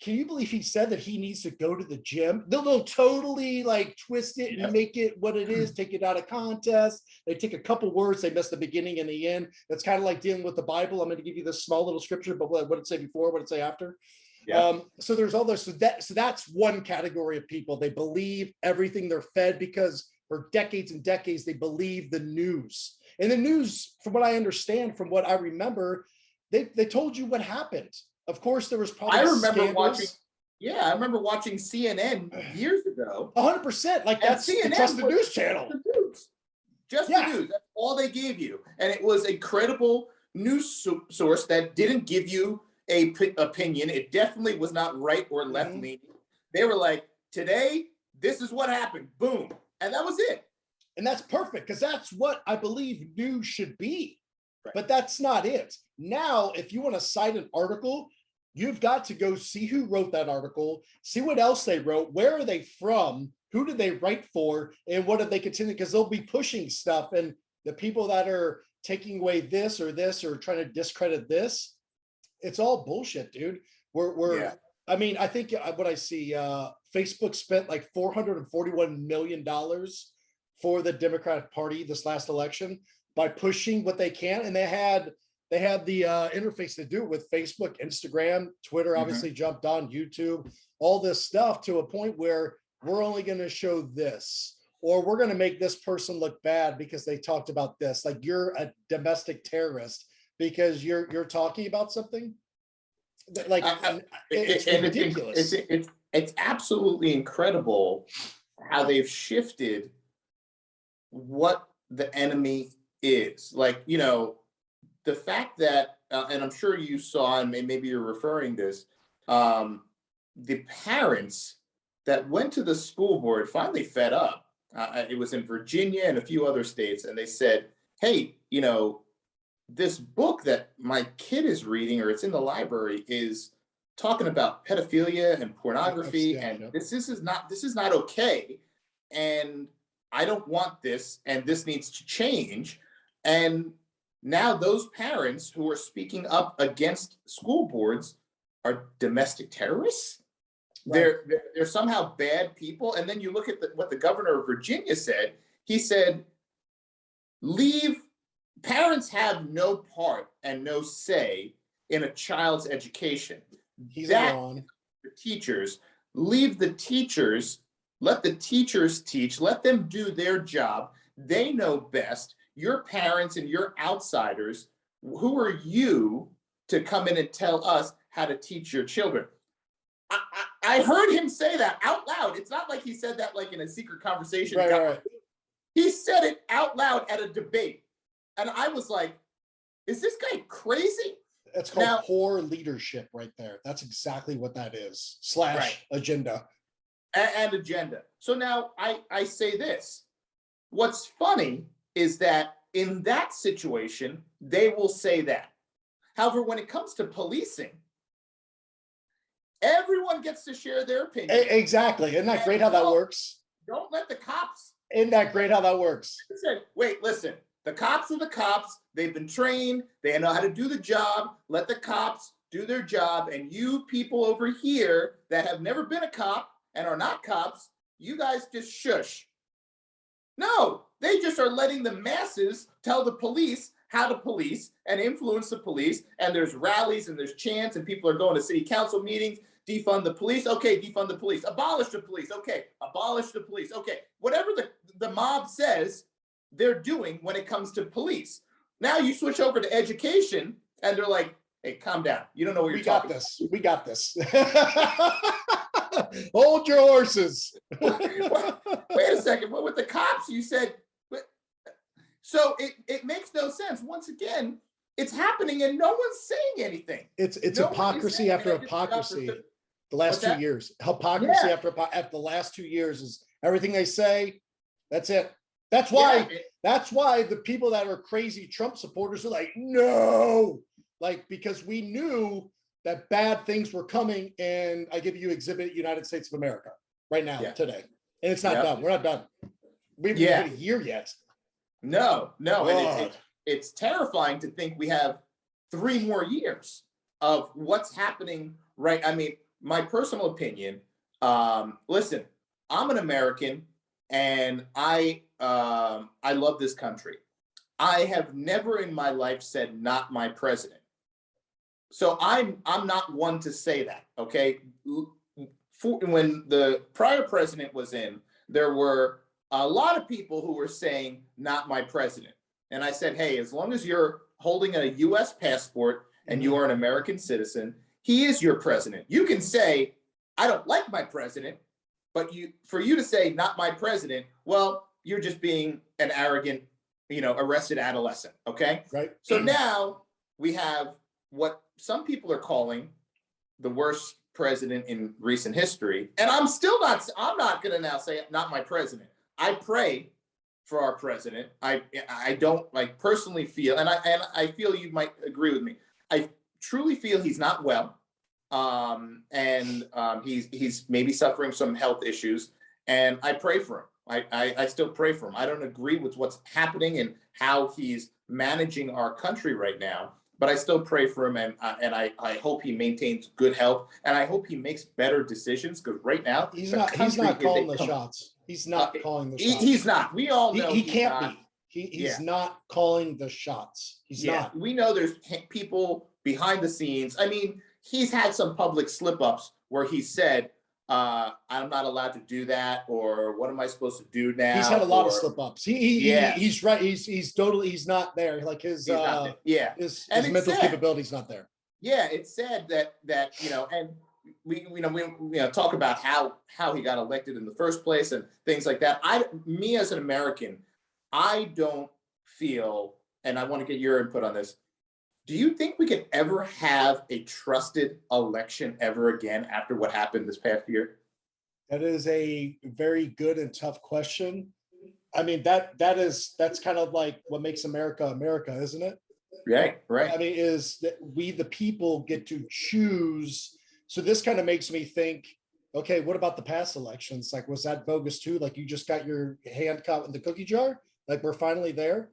Can you believe he said that he needs to go to the gym? They'll totally like twist it and make it what it is, take it out of context. They take a couple words, they miss the beginning and the end. That's kind of like dealing with the Bible. I'm going to give you this small little scripture, but what did it say before? What did it say after? Yeah. So there's all those. So that's one category of people. They believe everything they're fed because for decades and decades, they believe the news. And the news, from what I understand, from what I remember, they told you what happened. Of course, there was probably. I remember scandals. I remember watching CNN years ago. 100%. Like that's the trusted news channel. The news. Just the news. That's all they gave you, and it was a credible news source that didn't give you a opinion. It definitely was not right or left leaning. They were like, today, this is what happened. Boom, and that was it. And that's perfect because that's what I believe news should be. Right. But that's not it. Now, if you want to cite an article, you've got to go see who wrote that article, see what else they wrote, where are they from, who did they write for, and what did they continue? Because they'll be pushing stuff, and the people that are taking away this or trying to discredit this, it's all bullshit, dude. I mean, I think what I see, Facebook spent like $441 million for the Democratic Party this last election by pushing what they can, and they had the interface to do it with Facebook, Instagram, Twitter, obviously jumped on, YouTube, all this stuff to a point where we're only going to show this, or we're going to make this person look bad because they talked about this. Like you're a domestic terrorist because you're talking about something. Like it's ridiculous. It's absolutely incredible how they've shifted what the enemy is. Like, you know, the fact that, and I'm sure you saw, and maybe you're referring this, the parents that went to the school board finally fed up. It was in Virginia and a few other states, and they said, hey, you know, this book that my kid is reading, or it's in the library, is talking about pedophilia and pornography, and this is not okay, and I don't want this, and this needs to change. And now those parents who are speaking up against school boards are domestic terrorists. Right. They're somehow bad people. And then you look at what the governor of Virginia said. He said, parents have no part and no say in a child's education. The teachers, leave the teachers, let the teachers teach, let them do their job. They know best. Your parents and your outsiders, who are you to come in and tell us how to teach your children? I heard him say that out loud. It's not like like he said that like in a secret conversation. Right. He said it out loud at a debate. And I was like, is this guy crazy? That's called poor leadership right there. That's exactly what that is. / agenda. And agenda. So now I say this. What's funny is that in that situation, they will say that. However, when it comes to policing, everyone gets to share their opinion. Exactly. Isn't that great how that works? Don't let the cops. Isn't that great how that works? Wait, listen. The cops are the cops. They've been trained. They know how to do the job. Let the cops do their job. And you people over here that have never been a cop and are not cops, you guys just shush. No, they just are letting the masses tell the police how to police and influence the police. And there's rallies and there's chants and people are going to city council meetings. Defund the police. Okay, defund the police. Abolish the police. Okay, abolish the police. Okay, whatever the mob says, they're doing when it comes to police. Now you switch over to education and they're like, hey, calm down. You don't know what you're talking about. We got this. Hold your horses. Wait a second. Well, with the cops, you said, so it makes no sense. Once again, it's happening and no one's saying anything. It's hypocrisy after hypocrisy. The last 2 years, hypocrisy after the last 2 years is everything they say. That's it. That's why the people that are crazy Trump supporters are like, no, like, because we knew that bad things were coming. And I give you exhibit United States of America right now, today. And it's not done. We're not done. We haven't even hit a year yet. No. And it's terrifying to think we have 3 more years of what's happening, right? I mean, my personal opinion, listen, I'm an American and I love this country. I have never in my life said not my president. So I'm not one to say that, okay? When the prior president was in, there were a lot of people who were saying not my president. And I said, hey, as long as you're holding a US passport and you are an American citizen, he is your president. You can say, I don't like my president, but for you to say not my president, well, you're just being an arrogant, arrested adolescent, okay? Right. So now we have what some people are calling the worst president in recent history. And I'm not going to now say not my president. I pray for our president. I don't personally feel, and I feel you might agree with me. I truly feel he's not well. He's maybe suffering some health issues, and I pray for him. I still pray for him. I don't agree with what's happening and how he's managing our country right now, but I still pray for him, and I hope he maintains good health, and I hope he makes better decisions, because right now he's not calling the shots. He's not calling the shots. He's not. We all know he can't be. He's not calling the shots. He's not. We know there's people behind the scenes. I mean, he's had some public slip-ups where he said, I'm not allowed to do that, or what am I supposed to do now? He's had a lot of slip-ups. He's right. He's not there. Like his mental capability's not there. Yeah, it's sad that and we talk about how he got elected in the first place and things like that. Me as an American, I don't feel, and I want to get your input on this. Do you think we could ever have a trusted election ever again after what happened this past year? That is a very good and tough question. I mean, that's kind of like what makes America America, isn't it? Right. I mean, is that we the people get to choose. So this kind of makes me think, okay, what about the past elections? Like, was that bogus too? Like, you just got your hand caught in the cookie jar? Like, we're finally there?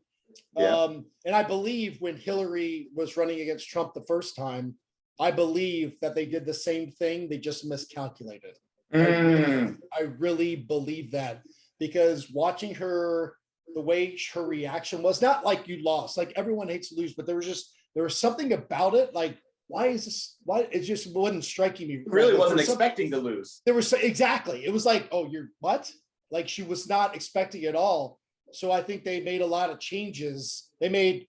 Yeah. And I believe when Hillary was running against Trump the first time, I believe that they did the same thing. They just miscalculated. I really believe that, because watching her, the way her reaction was, not like you lost, like everyone hates to lose, but there was something about it. Like, why it just wasn't striking me. Really wasn't expecting to lose. There was exactly. It was like, oh, you're what? Like, she was not expecting it all. So I think they made a lot of changes. They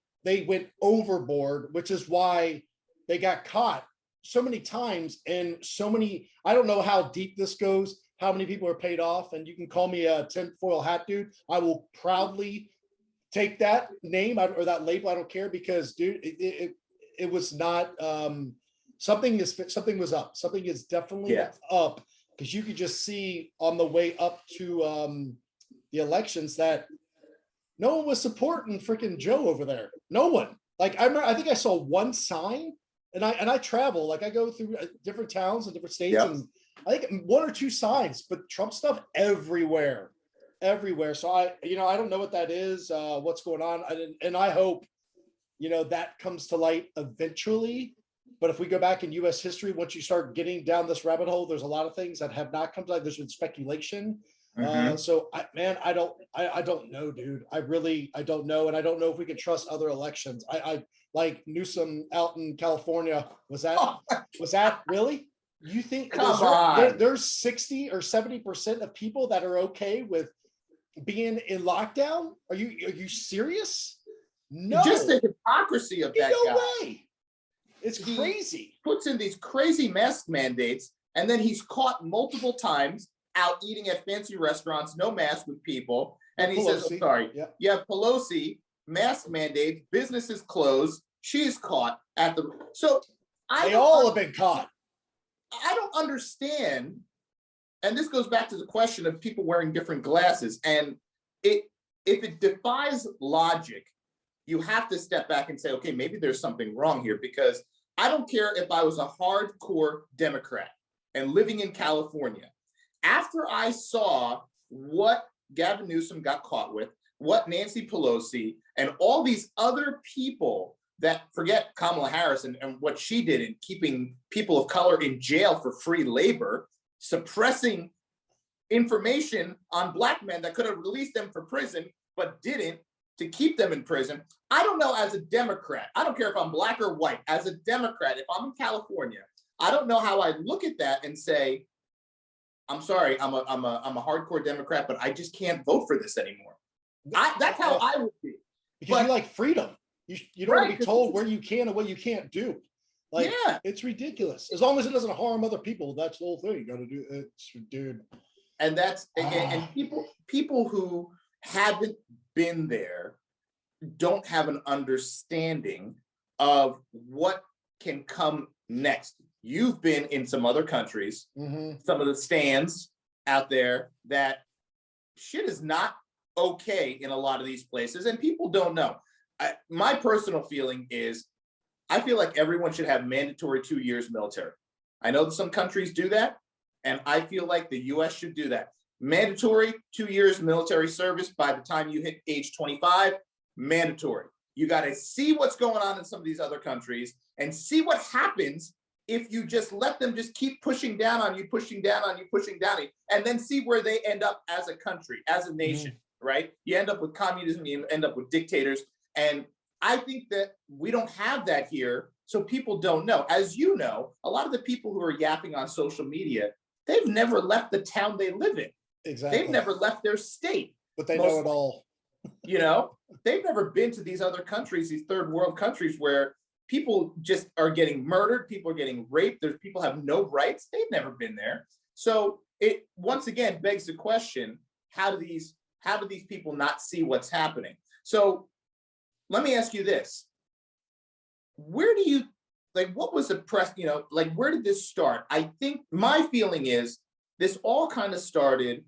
went overboard, which is why they got caught so many times and so many. I don't know how deep this goes, how many people are paid off, and you can call me a tinfoil hat dude. I will proudly take that name or that label. I don't care, because dude, it was not something was up. Something is definitely up, because you could just see on the way up to the elections that no one was supporting freaking Joe over there. No one. Like I think I saw one sign, and I travel, like I go through different towns and different states, and I think one or two signs, but Trump stuff everywhere. So I don't know what that is, what's going on. And I hope, that comes to light eventually. But if we go back in US history, once you start getting down this rabbit hole, there's a lot of things that have not come to light. There's been speculation. So I don't know, dude. I don't know. And I don't know if we can trust other elections. I like Newsom out in California. Was that really? You think there's 60 or 70% of people that are okay with being in lockdown? Are you serious? No. Just the hypocrisy of that guy. No way. It's crazy. Puts in these crazy mask mandates, and then he's caught multiple times out eating at fancy restaurants, no mask with people. And he says, oh, sorry, you have Pelosi, mask mandates, businesses closed. She's caught at the, so they all have been caught. I don't understand. And this goes back to the question of people wearing different glasses. And if it defies logic, you have to step back and say, okay, maybe there's something wrong here, because I don't care if I was a hardcore Democrat and living in California. After I saw what Gavin Newsom got caught with, what Nancy Pelosi and all these other people that, forget Kamala Harris and what she did in keeping people of color in jail for free labor, suppressing information on Black men that could have released them for prison, but didn't, to keep them in prison. I don't know, as a Democrat, I don't care if I'm Black or white, as a Democrat, if I'm in California, I don't know how I look at that and say, I'm sorry, I'm a hardcore Democrat, but I just can't vote for this anymore. That's how I would be. Because you like freedom. You don't want to be told where you can and what you can't do. Like, it's ridiculous. As long as it doesn't harm other people, that's the whole thing. You got to do it, dude. And that's and people who haven't been there don't have an understanding of what can come next. You've been in some other countries, some of the stands out there, that shit is not okay in a lot of these places, and people don't know. My personal feeling is, I feel like everyone should have mandatory 2 years military. I know that some countries do that, and I feel like the US should do that. Mandatory 2 years military service by the time you hit age 25, mandatory. You got to see what's going on in some of these other countries and see what happens if you just let them just keep pushing down on you, pushing down on you, pushing down on you, and then see where they end up as a country, as a nation, right? You end up with communism, you end up with dictators. And I think that we don't have that here, so people don't know. As you know, a lot of the people who are yapping on social media, they've never left the town they live in. Exactly. They've never left their state. But they know it all. They've never been to these other countries, these third world countries, where people just are getting murdered, people are getting raped, there's people have no rights. They've never been there. So it once again begs the question, how do these people not see what's happening? So let me ask you this. Where do you, what was the press, where did this start? I think my feeling is this all kind of started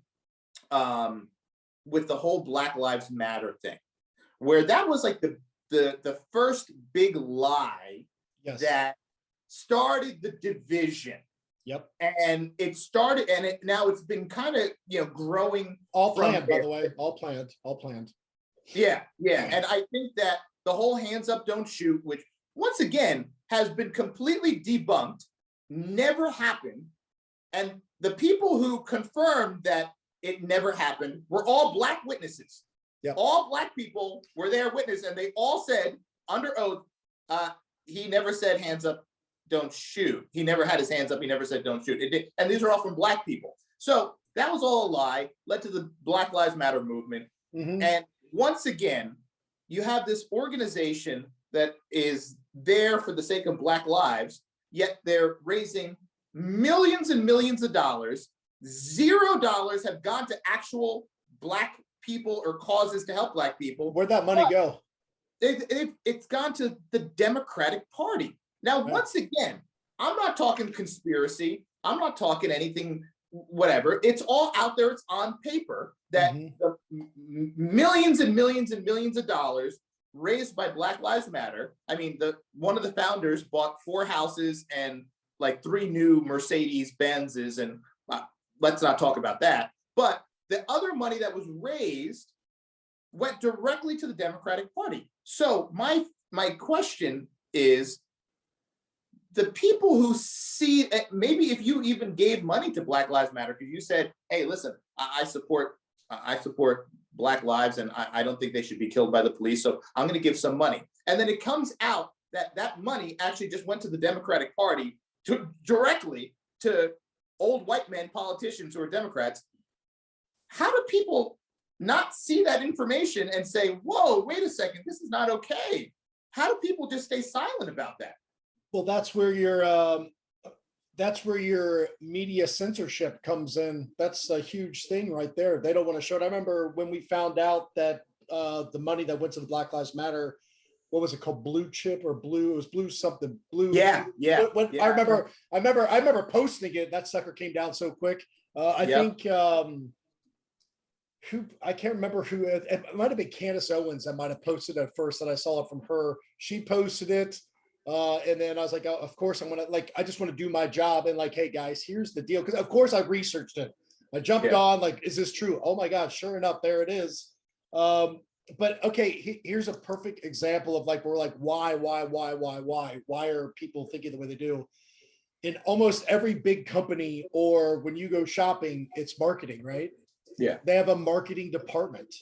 with the whole Black Lives Matter thing, where that was like the first big lie that started the division. Yep. And it started, and now it's been kind of, growing. All planned, by the way, all planned. Yeah. And I think that the whole hands up, don't shoot, which once again has been completely debunked, never happened. And the people who confirmed that it never happened were all Black witnesses. Yep. All Black people were there witness, and they all said under oath, he never said hands up, don't shoot. He never had his hands up. He never said don't shoot. It did, and these are all from Black people. So that was all a lie, led to the Black Lives Matter movement. And once again, you have this organization that is there for the sake of Black lives, yet they're raising millions and millions of dollars $0 have gone to actual Black people or causes to help Black people. Where'd that money go? It's gone to the Democratic Party. Now, once again, I'm not talking conspiracy. I'm not talking anything, whatever. It's all out there. It's on paper that the millions and millions and millions of dollars raised by Black Lives Matter. I mean, one of the founders bought 4 houses and like 3 new Mercedes Benzes, and let's not talk about that. But the other money that was raised went directly to the Democratic Party. So my question is, the people who see, maybe if you even gave money to Black Lives Matter, because you said, hey, listen, I support Black lives, and I don't think they should be killed by the police, so I'm going to give some money. And then it comes out that that money actually just went to the Democratic Party, directly to old white men politicians who are Democrats. How do people not see that information and say, whoa, wait a second, this is not okay? How do people just stay silent about that? Well, that's where your media censorship comes in. That's a huge thing right there. They don't want to show it. I remember when we found out that the money that went to the Black Lives Matter, what was it called? Blue chip or blue? It was blue something. Blue. Yeah. I remember posting it. That sucker came down so quick. I think I can't remember who. It might have been Candace Owens that might have posted it first, and I saw it from her. She posted it. And then I was like, oh, of course I'm I just want to do my job, and like, hey guys, here's the deal. Because of course I researched it. I jumped on, like, is this true? Oh my God, sure enough, there it is. But okay, here's a perfect example of like, we're like, why are people thinking the way they do? In almost every big company, or when you go shopping, it's marketing, right? Yeah. They have a marketing department.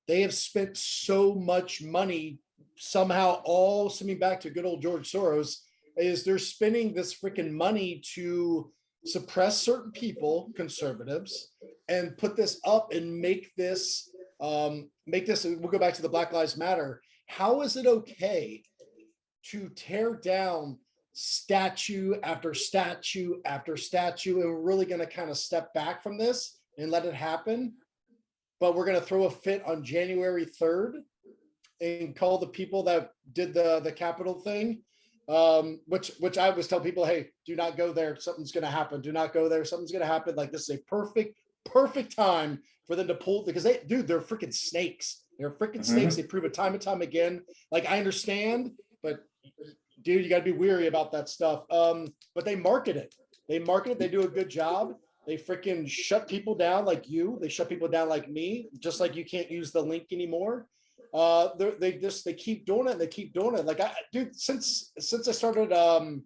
They have spent so much money, somehow all sending back to good old George Soros, is they're spending this freaking money to suppress certain people, conservatives, and put this up and make this, we'll go back to the Black Lives Matter. How is it okay to tear down statue after statue after statue, and we're really going to kind of step back from this and let it happen? But we're going to throw a fit on January 3rd and call the people that did the Capitol thing, which I always tell people, hey, do not go there. Something's going to happen. Do not go there. Something's going to happen. Like, this is a perfect time for them to pull, because they're freaking snakes. They're freaking snakes. They prove it time and time again. Like, I understand, but dude, you got to be weary about that stuff. But they market it. They do a good job. They freaking shut people down like you. They shut people down like me, just like you can't use the link anymore. They keep doing it. They keep doing it. Like, since I started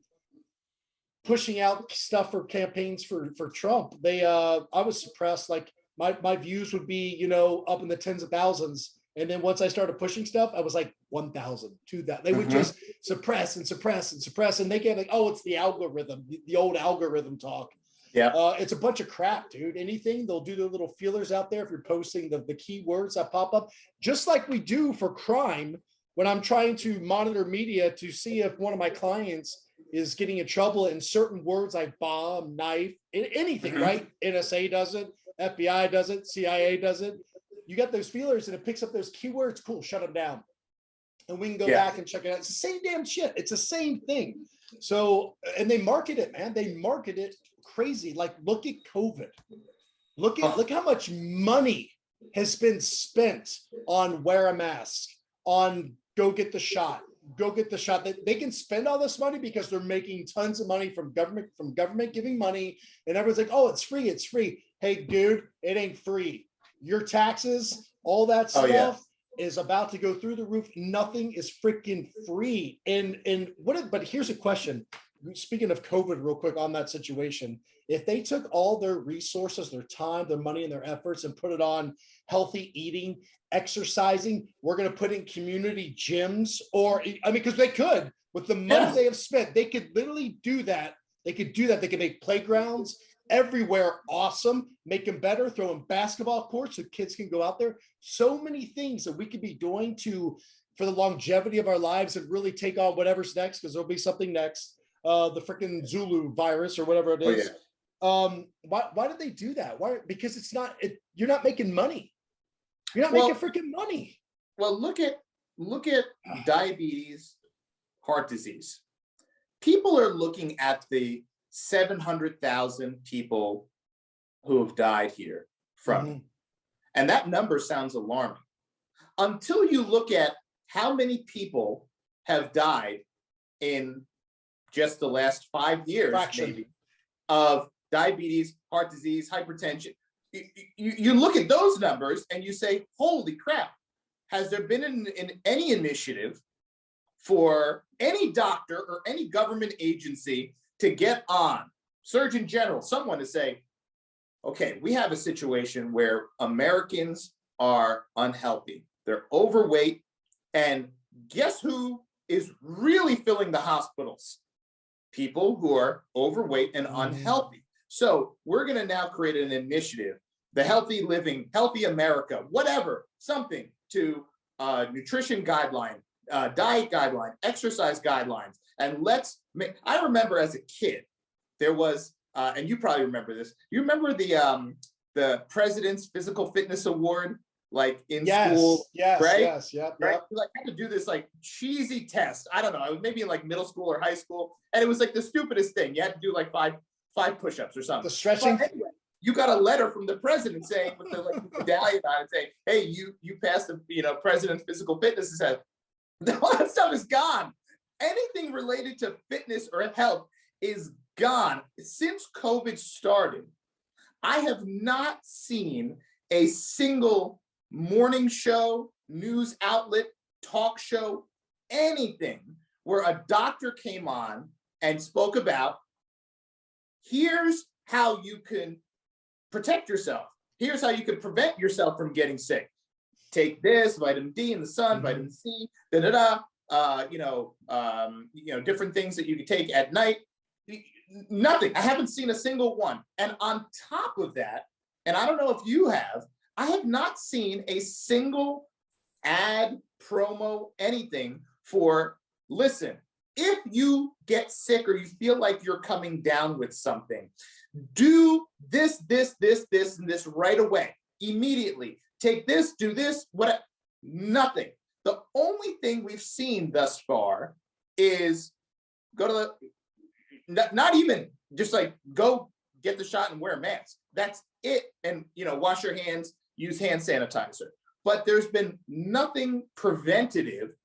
pushing out stuff for campaigns for Trump, I was suppressed. Like, my views would be, up in the tens of thousands. And then once I started pushing stuff, I was like 1,000, 2,000. They would just suppress and suppress and suppress. And they get like, oh, it's the algorithm, the old algorithm talk. Yeah, it's a bunch of crap, dude. Anything, they'll do their little feelers out there if you're posting the keywords that pop up, just like we do for crime. When I'm trying to monitor media to see if one of my clients is getting in trouble in certain words like bomb, knife, anything, right? NSA does it, FBI does it, CIA does it. You got those feelers and it picks up those keywords. Cool, shut them down. And we can go back and check it out. It's the same damn shit. It's the same thing. So, and they market it, man. They market it crazy. Like, look at COVID. Look how much money has been spent on wear a mask, on go get the shot. They can spend all this money because they're making tons of money from government giving money, and everyone's like, oh, it's free. Hey, dude, it ain't free. Your taxes, all that stuff is about to go through the roof. Nothing is freaking free. But here's a question. Speaking of COVID real quick on that situation, if they took all their resources, their time, their money, and their efforts and put it on healthy eating, exercising, we're going to put in community gyms, because they could, with the money they have spent, they could literally do that. They could make playgrounds everywhere awesome, make them better, throw in basketball courts so kids can go out there. So many things that we could be doing for the longevity of our lives and really take on whatever's next, because there'll be something next. The freaking Zulu virus or whatever it is. Why did they do that? Why? Because it's not, you're not making money. You're not making freaking money. Well, look at diabetes, heart disease. People are looking at the 700,000 people who have died here from it. And that number sounds alarming. Until you look at how many people have died in just the last 5 years, maybe, of diabetes, heart disease, hypertension. You look at those numbers and you say, holy crap, has there been in any initiative for any doctor or any government agency to get on, Surgeon General, someone to say, okay, we have a situation where Americans are unhealthy. They're overweight. And guess who is really filling the hospitals? People who are overweight and unhealthy. So we're going to now create an initiative, the Healthy Living, Healthy America, whatever, something to nutrition guideline, diet guideline, exercise guidelines. And let's make, I remember as a kid, there was, and you probably remember this, you remember the President's Physical Fitness Award, like in school, right? Yes, yep. Right? You like had to do this like cheesy test. I don't know, it was maybe in like middle school or high school, and it was like the stupidest thing. You had to do like five push-ups or something. The stretching. But anyway, you got a letter from the president saying, with the like medallion on it, saying, "Hey, you passed the President's Physical Fitness test." All that stuff is gone. Anything related to fitness or health is gone. Since COVID started, I have not seen a single morning show, news outlet, talk show, anything where a doctor came on and spoke about, here's how you can protect yourself. Here's how you can prevent yourself from getting sick. Take this, vitamin D in the sun, vitamin C, different things that you can take at night. Nothing. I haven't seen a single one. And on top of that, and I don't know if you have, I have not seen a single ad, promo, anything for, listen, if you get sick or you feel like you're coming down with something, do this, and this right away, immediately. Take this, do this, what? Nothing. The only thing we've seen thus far is go to not even just like go get the shot and wear a mask. That's it. And, wash your hands, use hand sanitizer. But there's been nothing preventative,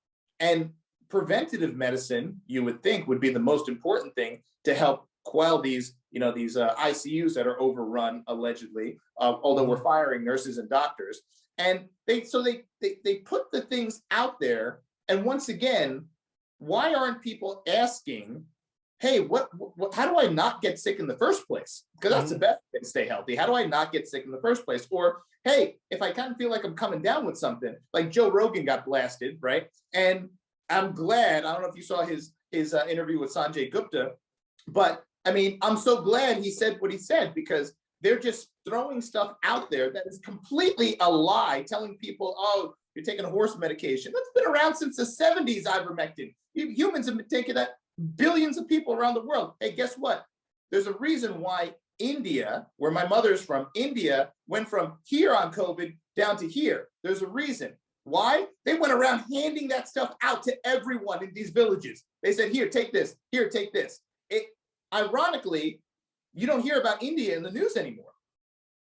and preventative medicine, you would think, would be the most important thing to help quell these ICUs that are overrun allegedly, although we're firing nurses and doctors. And they put the things out there. And once again, why aren't people asking, hey, how do I not get sick in the first place? Because that's the best way to stay healthy. How do I not get sick in the first place? Or, hey, if I kind of feel like I'm coming down with something, like Joe Rogan got blasted, right? And I'm glad, I don't know if you saw his interview with Sanjay Gupta, but I mean, I'm so glad he said what he said, because they're just throwing stuff out there that is completely a lie, telling people, oh, you're taking a horse medication. That's been around since the 70s, ivermectin. Humans have been taking that, billions of people around the world. Hey, guess what? There's a reason why India, where my mother's from, India went from here on COVID down to here. There's a reason. Why? They went around handing that stuff out to everyone in these villages. They said, here, take this. Here, take this. Ironically, you don't hear about India in the news anymore.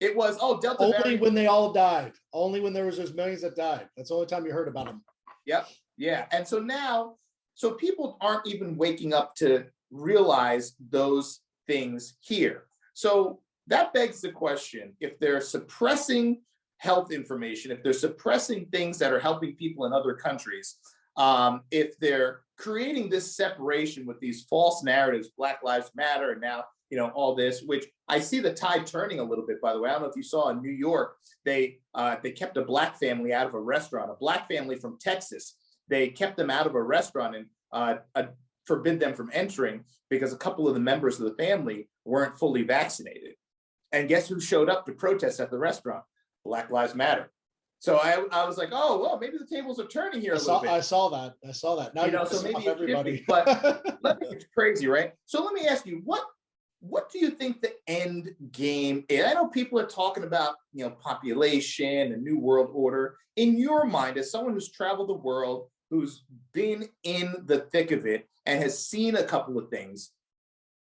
It was, oh, Delta only variant. When they all died. Only when there was those millions that died. That's the only time you heard about them. Yep. Yeah. And so now, so people aren't even waking up to realize those things here. So that begs the question, if they're suppressing health information, if they're suppressing things that are helping people in other countries, if they're creating this separation with these false narratives, Black Lives Matter, and now, all this, which I see the tide turning a little bit, by the way. I don't know if you saw in New York, they kept a Black family out of a restaurant, a Black family from Texas. They kept them out of a restaurant and forbid them from entering because a couple of the members of the family weren't fully vaccinated. And guess who showed up to protest at the restaurant? Black Lives Matter. So I was like, oh, well, maybe the tables are turning here a little bit. I saw that. Now so maybe everybody. But it's crazy, right? So let me ask you, what do you think the end game is? I know people are talking about, population and new world order. In your mind, as someone who's traveled the world, who's been in the thick of it and has seen a couple of things,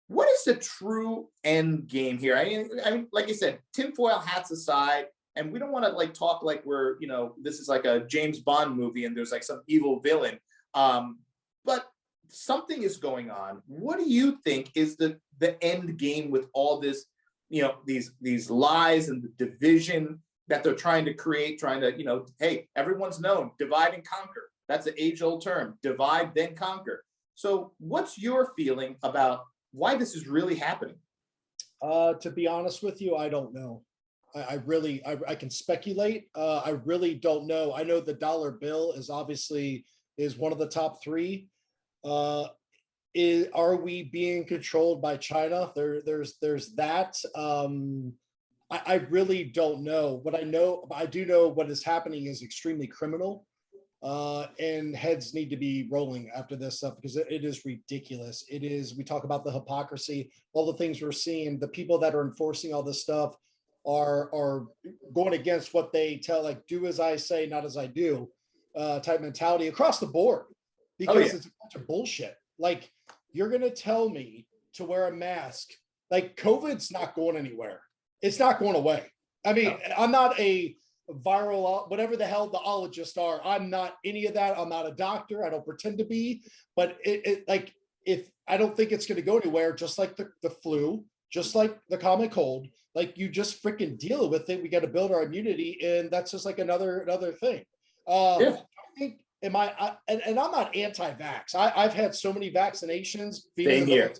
what is the true end game here? I mean, like I said, tinfoil hats aside, and we don't want to like talk like we're, this is like a James Bond movie and there's like some evil villain. But something is going on. What do you think is the end game with all this, these lies and the division that they're trying to create, trying to, hey, everyone's known, divide and conquer. That's an age-old term, divide, then conquer. So what's your feeling about why this is really happening? To be honest with you, I don't know. I can speculate. I really don't know. I know the dollar bill is one of the top three. Are we being controlled by China? There's that. I really don't know. I do know what is happening is extremely criminal. And heads need to be rolling after this stuff because it is ridiculous. It is. We talk about the hypocrisy, all the things we're seeing. The people that are enforcing all this stuff are going against what they tell, like do as I say, not as I do, type mentality across the board. Because it's a bunch of bullshit. Like you're gonna tell me to wear a mask. Like COVID's not going anywhere. It's not going away. I mean, I'm not a viral, whatever the hell the ologists are. I'm not any of that. I'm not a doctor. I don't pretend to be. But if I don't think it's going to go anywhere, just like the flu, just like the common cold, like you just freaking deal with it. We got to build our immunity, and that's just like another thing. I think, and I'm not anti-vax. I've had so many vaccinations. Same here.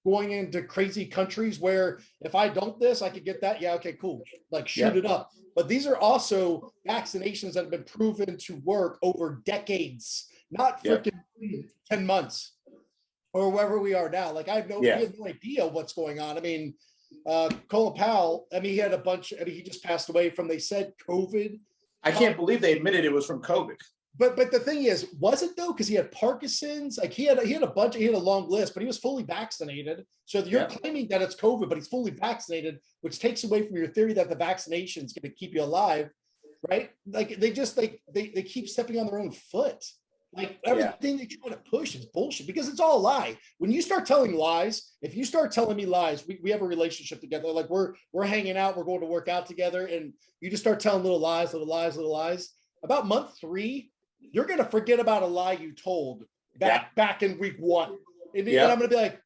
Going into crazy countries where if I don't this, I could get that. Yeah, okay, cool. Like shoot it up. But these are also vaccinations that have been proven to work over decades, not freaking 10 months or wherever we are now. Like we have no idea what's going on. I mean, Colin Powell, he had he just passed away from, they said COVID. I can't believe they admitted it was from COVID. But the thing is, was it though? Because he had Parkinson's, like he had a long list, but he was fully vaccinated. So you're claiming that it's COVID, but he's fully vaccinated, which takes away from your theory that the vaccination is going to keep you alive, right? Like they just they keep stepping on their own foot. Like everything they try to push is bullshit because it's all a lie. When you start telling lies, if you start telling me lies, we have a relationship together. Like we're hanging out, we're going to work out together, and you just start telling little lies. About month 3. You're going to forget about a lie you told back in week 1. And I'm going to be like,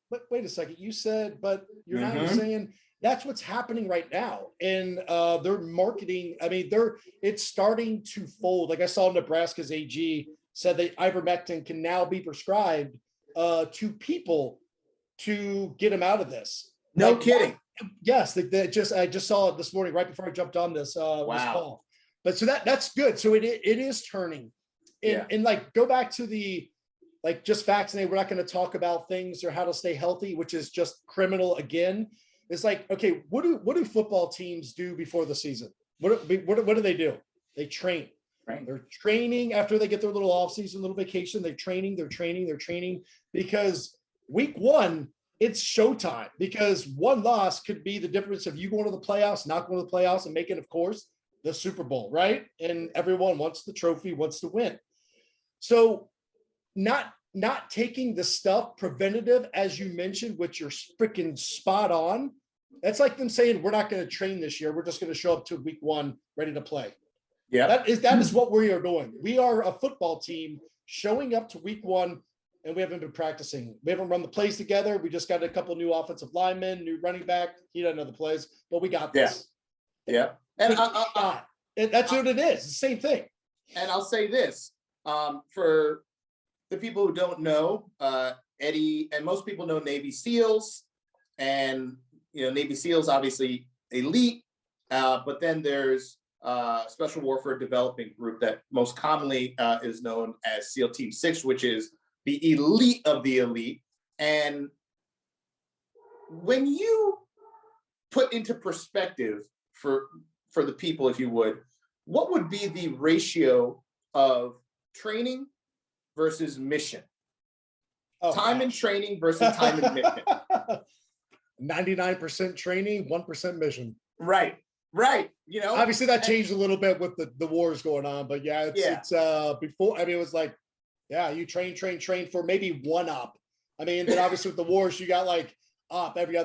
but wait a second, you said, but you're not saying. That's what's happening right now. And their marketing, it's starting to fold. Like I saw Nebraska's AG said that ivermectin can now be prescribed to people to get them out of this. No kidding. Yes, I just saw it this morning right before I jumped on this call. But so that's good. So it is turning. And like go back to the just vaccinate. We're not going to talk about things or how to stay healthy, which is just criminal again. It's like, okay, what do football teams do before the season? What do they do? They train. Right. They're training after they get their little off-season, little vacation. They're training because week 1, it's showtime, because one loss could be the difference of you going to the playoffs, not going to the playoffs, and making, of course, the Super Bowl, right? And everyone wants the trophy, wants to win. So not taking the stuff preventative, as you mentioned, which you're freaking spot on. That's like them saying, we're not going to train this year. We're just going to show up to week 1 ready to play. Yeah. That is what we are doing. We are a football team showing up to week 1, and we haven't been practicing. We haven't run the plays together. We just got a couple new offensive linemen, new running back. He doesn't know the plays, but we got this. Yeah. And that's what it is. It's the same thing. And I'll say this, for the people who don't know, Eddie, and most people know Navy SEALs, and Navy SEALs obviously elite, but then there's Special Warfare Development Group that most commonly is known as SEAL Team 6, which is the elite of the elite. And when you put into perspective for the people, if you would, what would be the ratio of training versus mission? Time in training versus time in mission. 99% training, 1% mission. Right. You know, Obviously that changed a little bit with the wars going on, but yeah, it's before, I mean, it was like, yeah, you train for maybe one op. I mean, then obviously with the wars, you got like op every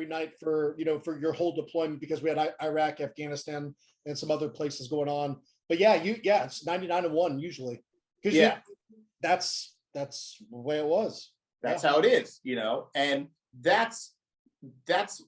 night for, you know, for your whole deployment, because we had Iraq, Afghanistan, and some other places going on. But yeah, it's 99-1 usually. Because that's the way it was. That's how it is, you know, and that's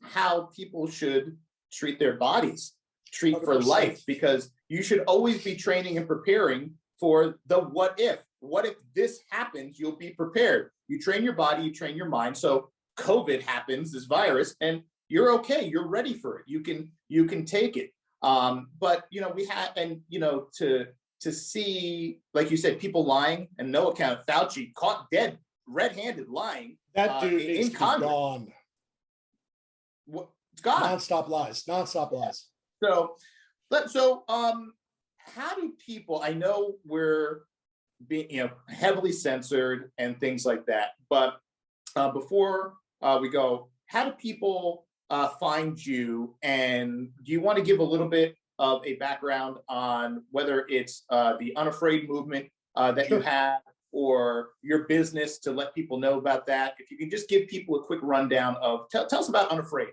how people should treat their bodies, treat 100%. For life, because you should always be training and preparing for the what if this happens, you'll be prepared. You train your body, you train your mind. So COVID happens, this virus, and you're okay. You're ready for it. You can take it. But you know, we have, and you know, to see, like you said, people lying, and no account, Fauci caught dead, red-handed lying. That dude needs to be gone. It's gone. Non-stop lies. So how do people, I know we're being, you know, heavily censored and things like that, but before we go, how do people find you? And do you want to give a little bit of a background on whether it's the Unafraid movement that you have, or your business, to let people know about that? If you can just give people a quick rundown of, tell us about Unafraid.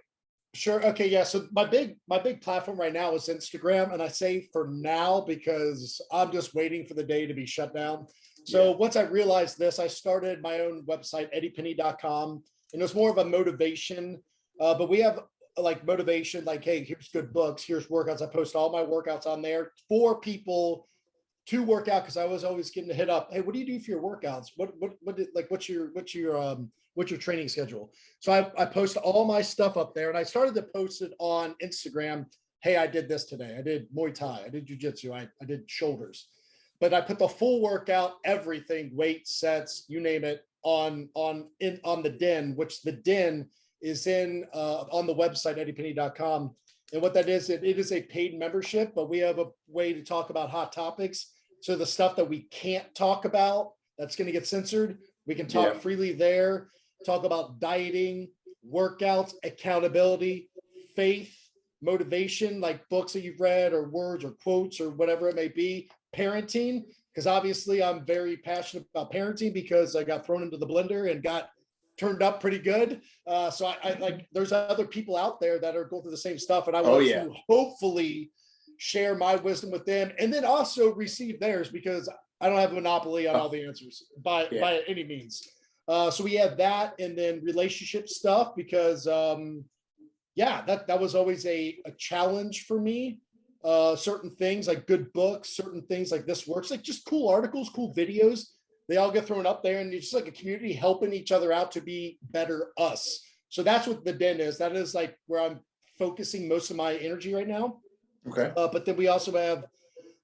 Sure. Okay. Yeah. So my big platform right now is Instagram, and I say for now because I'm just waiting for the day to be shut down. So once I realized this, I started my own website, eddiepenney.com, and it was more of a motivation. But we have like motivation, like, hey, here's good books, here's workouts. I post all my workouts on there for people to work out, because I was always getting to hit up, hey, what do you do for your workouts? What's your training schedule? So I post all my stuff up there, and I started to post it on Instagram. Hey, I did this today. I did Muay Thai. I did Jiu Jitsu. I did shoulders. But I put the full workout, everything, weights, sets, you name it, on the Den, which the Den is on the website, eddiepenney.com. And what that is, it is a paid membership, but we have a way to talk about hot topics. So the stuff that we can't talk about, that's going to get censored, we can talk freely there, talk about dieting, workouts, accountability, faith, motivation, like books that you've read or words or quotes or whatever it may be, parenting, because obviously I'm very passionate about parenting because I got thrown into the blender and got turned up pretty good. So I like, there's other people out there that are going through the same stuff, and I want to hopefully share my wisdom with them, and then also receive theirs, because I don't have a monopoly on all the answers by any means. So we have that, and then relationship stuff, because that was always a challenge for me. Certain things like good books, certain things like this works, like just cool articles, cool videos, they all get thrown up there, and it's just like a community helping each other out to be better us. So that's what the Den is. That is like where I'm focusing most of my energy right now. Okay. But then we also have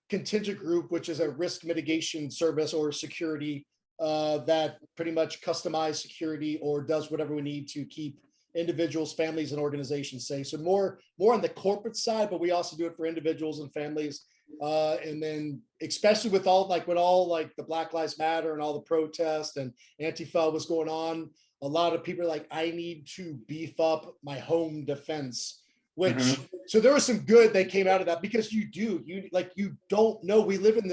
Contingent Group, which is a risk mitigation service or security that pretty much customized security or does whatever we need to keep individuals, families, and organizations safe. So more on the corporate side, but we also do it for individuals and families. And then especially with all the Black Lives Matter and all the protests and Antifa was going on, a lot of people are like, I need to beef up my home defense, which so there was some good that came out of that, because you don't know, we live in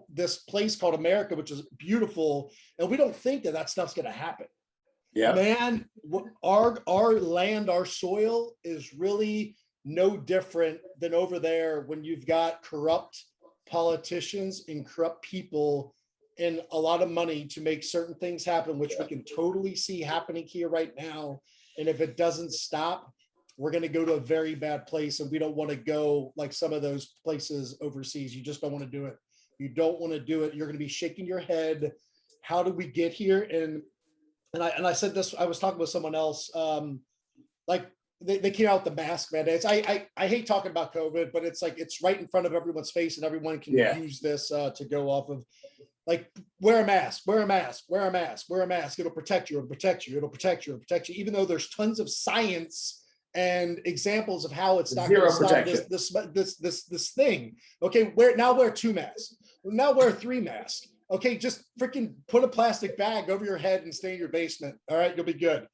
this place called America, which is beautiful, and we don't think that stuff's going to happen. Yeah, man, our land, our soil is really no different than over there when you've got corrupt politicians and corrupt people and a lot of money to make certain things happen, which we can totally see happening here right now. And if it doesn't stop, we're going to go to a very bad place, and we don't want to go like some of those places overseas. You just don't want to do it. You don't want to do it. You're going to be shaking your head. How did we get here? And I said this, I was talking with someone else, like they came out with the mask mandates. I hate talking about COVID, but it's like, it's right in front of everyone's face, and everyone can use this to go off of, like, wear a mask, wear a mask, wear a mask, wear a mask. It'll protect you, it'll protect you, it'll protect you, it'll protect you. Even though there's tons of science and examples of how it's not going to stop this thing. Okay, wear 2 masks. Now wear 3 masks. Okay, just freaking put a plastic bag over your head and stay in your basement. All right, you'll be good.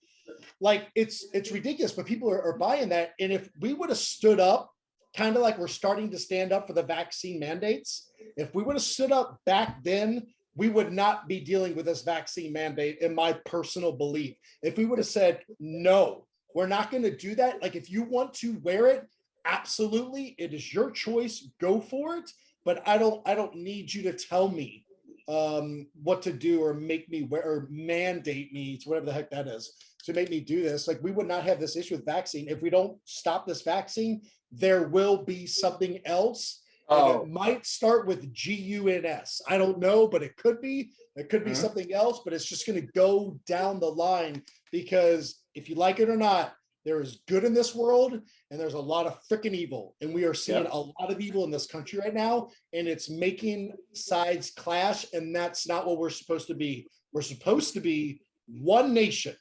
like it's ridiculous, but people are buying that. And if we would have stood up, kind of like we're starting to stand up for the vaccine mandates, if we would have stood up back then, we would not be dealing with this vaccine mandate, in my personal belief. If we would have said, no, we're not going to do that. Like, if you want to wear it, absolutely, it is your choice, go for it. But I don't need you to tell me what to do, or make me wear, or mandate me to whatever the heck that is, to make me do this. Like, we would not have this issue with vaccine. If we don't stop this vaccine, there will be something else. And it might start with GUNS. I don't know, but it could be. It could be something else, but it's just going to go down the line, because if you like it or not, there is good in this world, and there's a lot of freaking evil. And we are seeing a lot of evil in this country right now, and it's making sides clash. And that's not what we're supposed to be. We're supposed to be one nation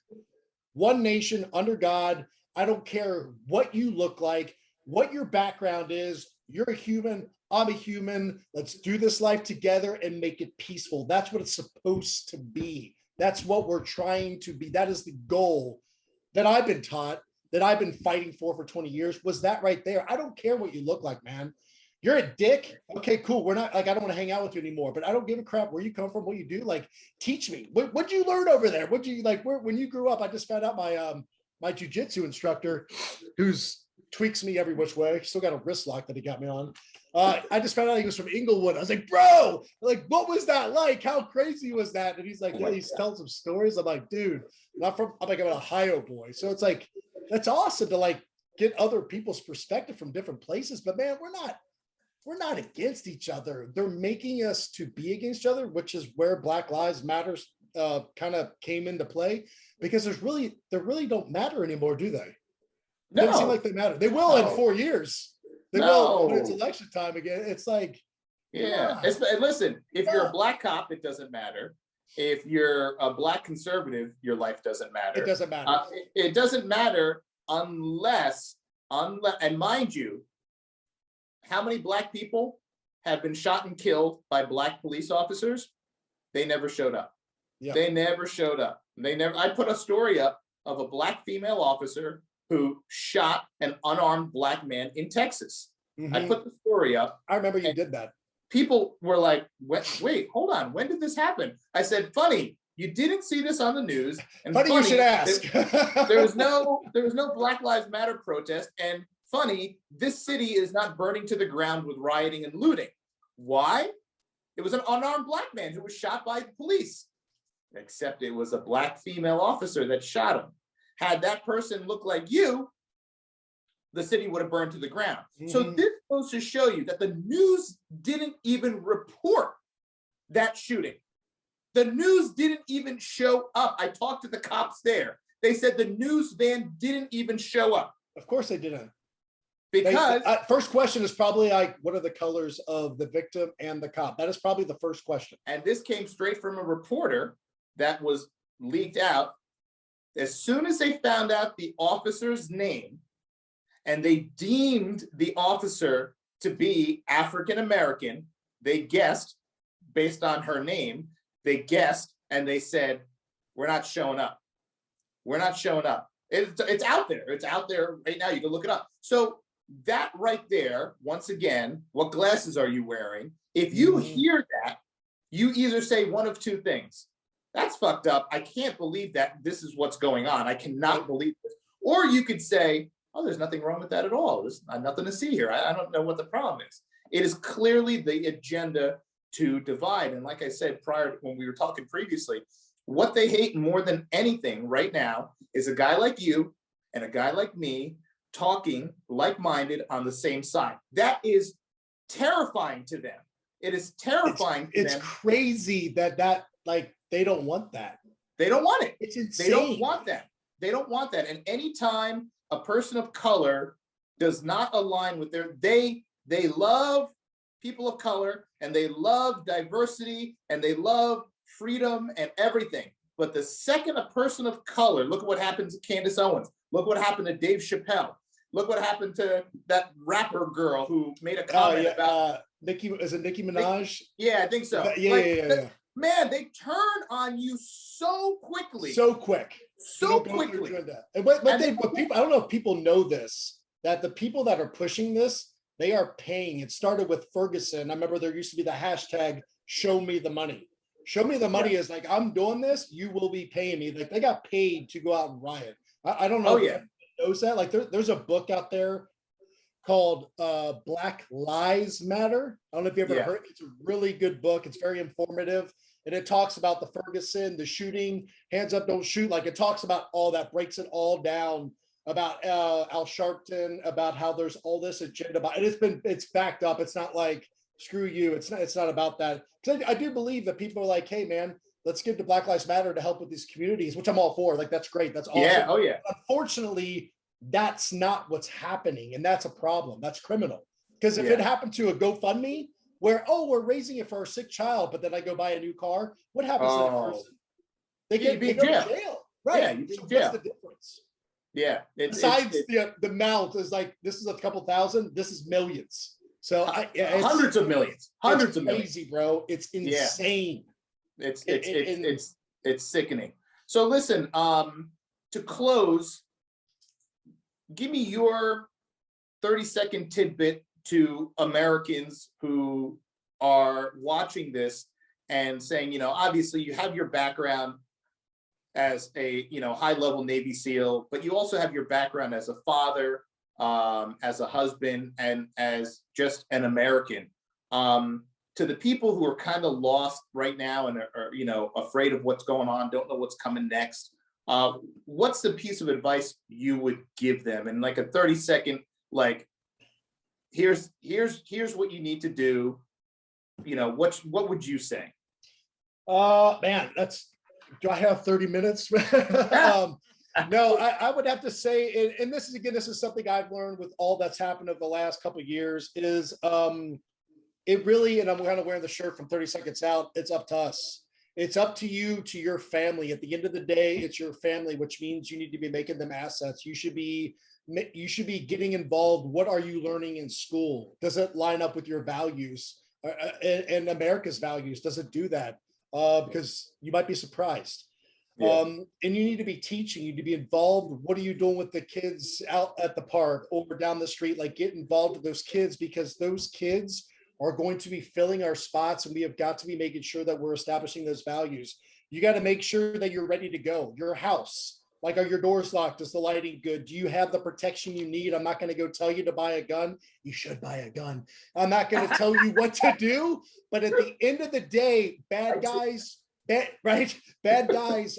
under God. I don't care what you look like, what your background is. You're a human. I'm a human. Let's do this life together and make it peaceful. That's what it's supposed to be. That's what we're trying to be. That is the goal that I've been taught, that I've been fighting for 20 years, was that right there. I don't care what you look like, man. You're a dick. Okay, cool. We're not, like, I don't want to hang out with you anymore, but I don't give a crap where you come from, what you do. Like, teach me. What'd you learn over there? What'd you like, when you grew up? I just found out my Jiu Jitsu instructor, who's tweaks me every which way. Still got a wrist lock that he got me on. I just found out he was from Inglewood. I was like, bro, like, what was that like? How crazy was that? And he's like, yeah, he's telling some stories. I'm like, dude, I'm like, I'm an Ohio boy. So it's like, that's awesome to like get other people's perspective from different places. But man, we're not against each other. They're making us to be against each other, which is where Black Lives Matters kind of came into play, because they really don't matter anymore, do they? No. It doesn't seem like they matter. They will in 4 years. They will when it's election time again. It's like, yeah. And listen, if you're a black cop, it doesn't matter. If you're a black conservative, your life doesn't matter. It doesn't matter. It doesn't matter unless, and mind you, how many black people have been shot and killed by black police officers? They never showed up. Yeah. They never showed up. I put a story up of a black female officer who shot an unarmed black man in Texas. I put the story up. I remember you did that. People were like, wait, hold on. When did this happen? I said, funny, you didn't see this on the news. And funny you should ask. there was no Black Lives Matter protest. And funny, this city is not burning to the ground with rioting and looting. Why? It was an unarmed black man who was shot by the police. Except it was a black female officer that shot him. Had that person look like you, the city would have burned to the ground. So this goes to show you that the news didn't even report that shooting. The news didn't even show up. I talked to the cops there. They said the news van didn't even show up. Of course they didn't. Because first question is probably like, what are the colors of the victim and the cop? That is probably the first question. And this came straight from a reporter that was leaked out. As soon as they found out the officer's name, and they deemed the officer to be African-American, they guessed, based on her name, they guessed, and they said, we're not showing up. We're not showing up. It's out there. It's out there right now. You can look it up. So that right there, once again, what glasses are you wearing? If you hear that, you either say one of two things. That's fucked up. I can't believe that this is what's going on. I cannot believe this. Or you could say, oh, there's nothing wrong with that at all. There's nothing to see here. I don't know what the problem is. It is clearly the agenda to divide. And like I said prior, when we were talking previously, what they hate more than anything right now is a guy like you and a guy like me talking like-minded on the same side. That is terrifying to them. It is terrifying to them. It's crazy that like, they don't want that. They don't want it. It's insane. They don't want that. They don't want that. And anytime a person of color does not align with they love people of color, and they love diversity, and they love freedom and everything. But the second a person of color, look at what happened to Candace Owens. Look what happened to Dave Chappelle. Look what happened to that rapper girl who made a comment about Nicki. Is it Nicki Minaj? Yeah, I think so. Yeah. man, they turn on you so quickly. So quick. So quickly. And but people, I don't know if people know this, that the people that are pushing this, they are paying. It started with Ferguson. I remember there used to be the hashtag show me the money. Show me the money is like, I'm doing this, you will be paying me. Like they got paid to go out and riot. I don't know if anyone knows that. Like there's a book out there called Black Lives Matter. I don't know if you ever heard. It's a really good book. It's very informative. And it talks about the Ferguson, the shooting, hands up, don't shoot. Like it talks about all that, breaks it all down about Al Sharpton, about how there's all this agenda about, and it's backed up. It's not like, screw you. It's not about that. Because I do believe that people are like, hey man, let's give to Black Lives Matter to help with these communities, which I'm all for. Like, that's great. That's awesome. Yeah. Oh yeah. Unfortunately, that's not what's happening. And that's a problem. That's criminal. Because if it happened to a GoFundMe where, we're raising it for our sick child, but then I go buy a new car, what happens to that person? They go to jail. Right. Yeah, you so what's the difference? Yeah. Besides the amount is like, this is a couple thousand, this is millions. So hundreds of millions. Hundreds of millions. Crazy, bro. It's insane. Yeah. It's sickening. So listen, to close, give me your 30-second tidbit to Americans who are watching this and saying, obviously you have your background as a, high-level Navy SEAL, but you also have your background as a father, as a husband, and as just an American. To the people who are kind of lost right now and are afraid of what's going on, don't know what's coming next, what's the piece of advice you would give them? And like a 30-second, like, here's what you need to do. What would you say? Man, do I have 30 minutes? No, I would have to say, and this is something I've learned with all that's happened over the last couple of years, is it really, and I'm kind of wearing the shirt from 30 Seconds Out, it's up to us. It's up to you, to your family. At the end of the day, it's your family, which means you need to be making them assets. You should be getting involved. What are you learning in school? Does it line up with your values and America's values? Does it do that? Because you might be surprised. Yeah. And you need to be teaching, you need to be involved. What are you doing with the kids out at the park or down the street? Like, get involved with those kids, because those kids are going to be filling our spots, and we have got to be making sure that we're establishing those values. You got to make sure that you're ready to go. Your house, like, are your doors locked? Is the lighting good? Do you have the protection you need? I'm not going to go tell you to buy a gun. You should buy a gun. I'm not going to tell you what to do, but at the end of the day, bad guys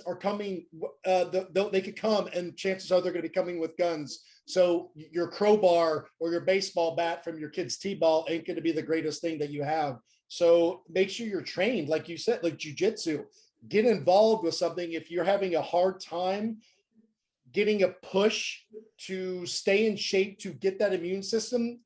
are coming. They could come, and chances are they're going to be coming with guns. So your crowbar or your baseball bat from your kid's t-ball ain't going to be the greatest thing that you have. So make sure you're trained, like you said, like jiu-jitsu. Get involved with something. If you're having a hard time getting a push to stay in shape, to get that immune system,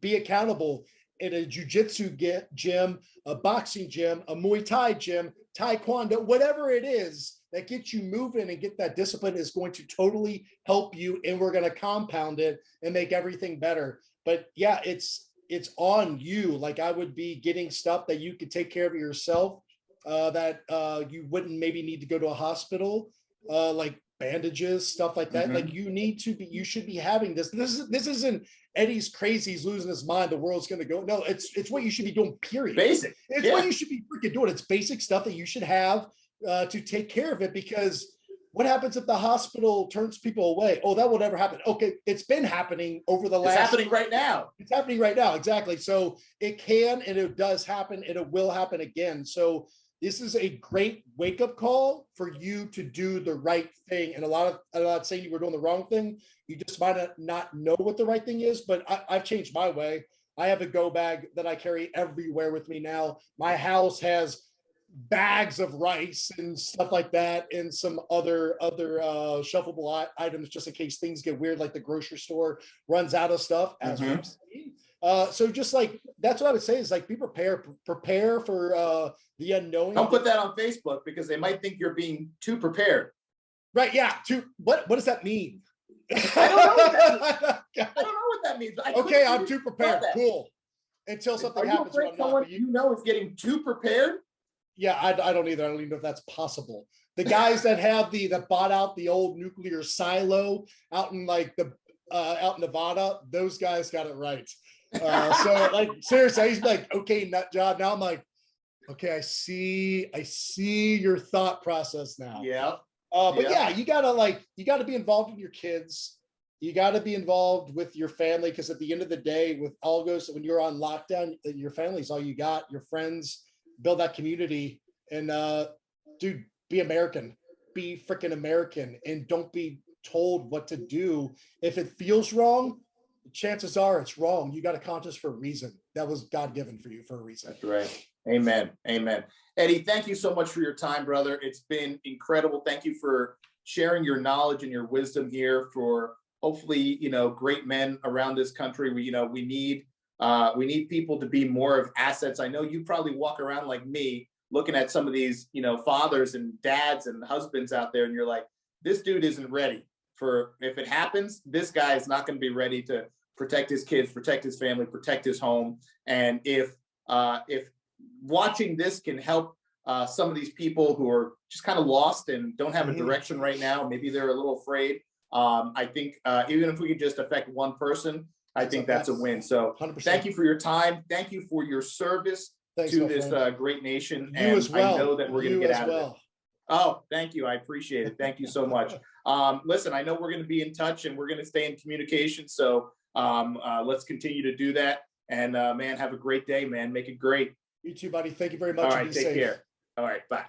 be accountable at a jiu-jitsu gym, a boxing gym, a Muay Thai gym, Taekwondo, whatever it is that gets you moving and get that discipline is going to totally help you. And we're going to compound it and make everything better. But yeah, it's on you. Like, I would be getting stuff that you could take care of yourself, that you wouldn't maybe need to go to a hospital, like bandages, stuff like that. Mm-hmm. Like, you should be having this. This isn't Eddie's crazy, he's losing his mind, the world's going to go. No, it's what you should be doing, period. Basic. It's what you should be freaking doing. It's basic stuff that you should have to take care of it, because what happens if the hospital turns people away? Oh, that will never happen. Okay, it's been happening over the last... It's happening right now. It's happening right now, exactly. So it can, and it does happen, and it will happen again. So this is a great wake-up call for you to do the right thing. And I'm not saying you were doing the wrong thing. You just might not know what the right thing is, but I've changed my way. I have a go bag that I carry everywhere with me now. My house has bags of rice and stuff like that, and some other shuffleable items, just in case things get weird, like the grocery store runs out of stuff, as we've seen. So just like, that's what I would say, is like, be prepared for the unknown. Don't put that on Facebook, because they might think you're being too prepared. Right. Yeah. What does that mean? I don't know what that means. Okay. I'm too prepared. Cool. Until something happens. Are you afraid someone you know is getting too prepared? Yeah, I don't either. I don't even know if that's possible. The guys that have that bought out the old nuclear silo out in like the out in Nevada, those guys got it right. So like seriously, I used to be like, okay, nut job. Now I'm like, okay, I see your thought process now. Yeah. But yeah, you gotta be involved in your kids. You gotta be involved with your family, because at the end of the day, with all goes, when you're on lockdown, your family's all you got, your friends, build that community. And dude, be American, be freaking American, and don't be told what to do. If it feels wrong, chances are it's wrong. You got a conscience for a reason. That was God given for you for a reason. That's right. Amen. Amen. Eddie, thank you so much for your time, brother. It's been incredible. Thank you for sharing your knowledge and your wisdom here for hopefully, great men around this country. We need people to be more of assets. I know you probably walk around like me looking at some of these, fathers and dads and husbands out there, and you're like, this dude isn't ready for, if it happens, this guy is not going to be ready to protect his kids, protect his family, protect his home. And if watching this can help some of these people who are just kind of lost and don't have a direction right now, maybe they're a little afraid. I think even if we could just affect one person, I think that's a win. So 100%. thank you for your time. Thank you for your service to this great nation. You as well. I know that we're going to get out of it. Oh, thank you. I appreciate it. Thank you so much. Listen, I know we're going to be in touch and we're going to stay in communication. So let's continue to do that. And man, have a great day, man. Make it great. You too, buddy. Thank you very much. All right. Take care. All right. Bye.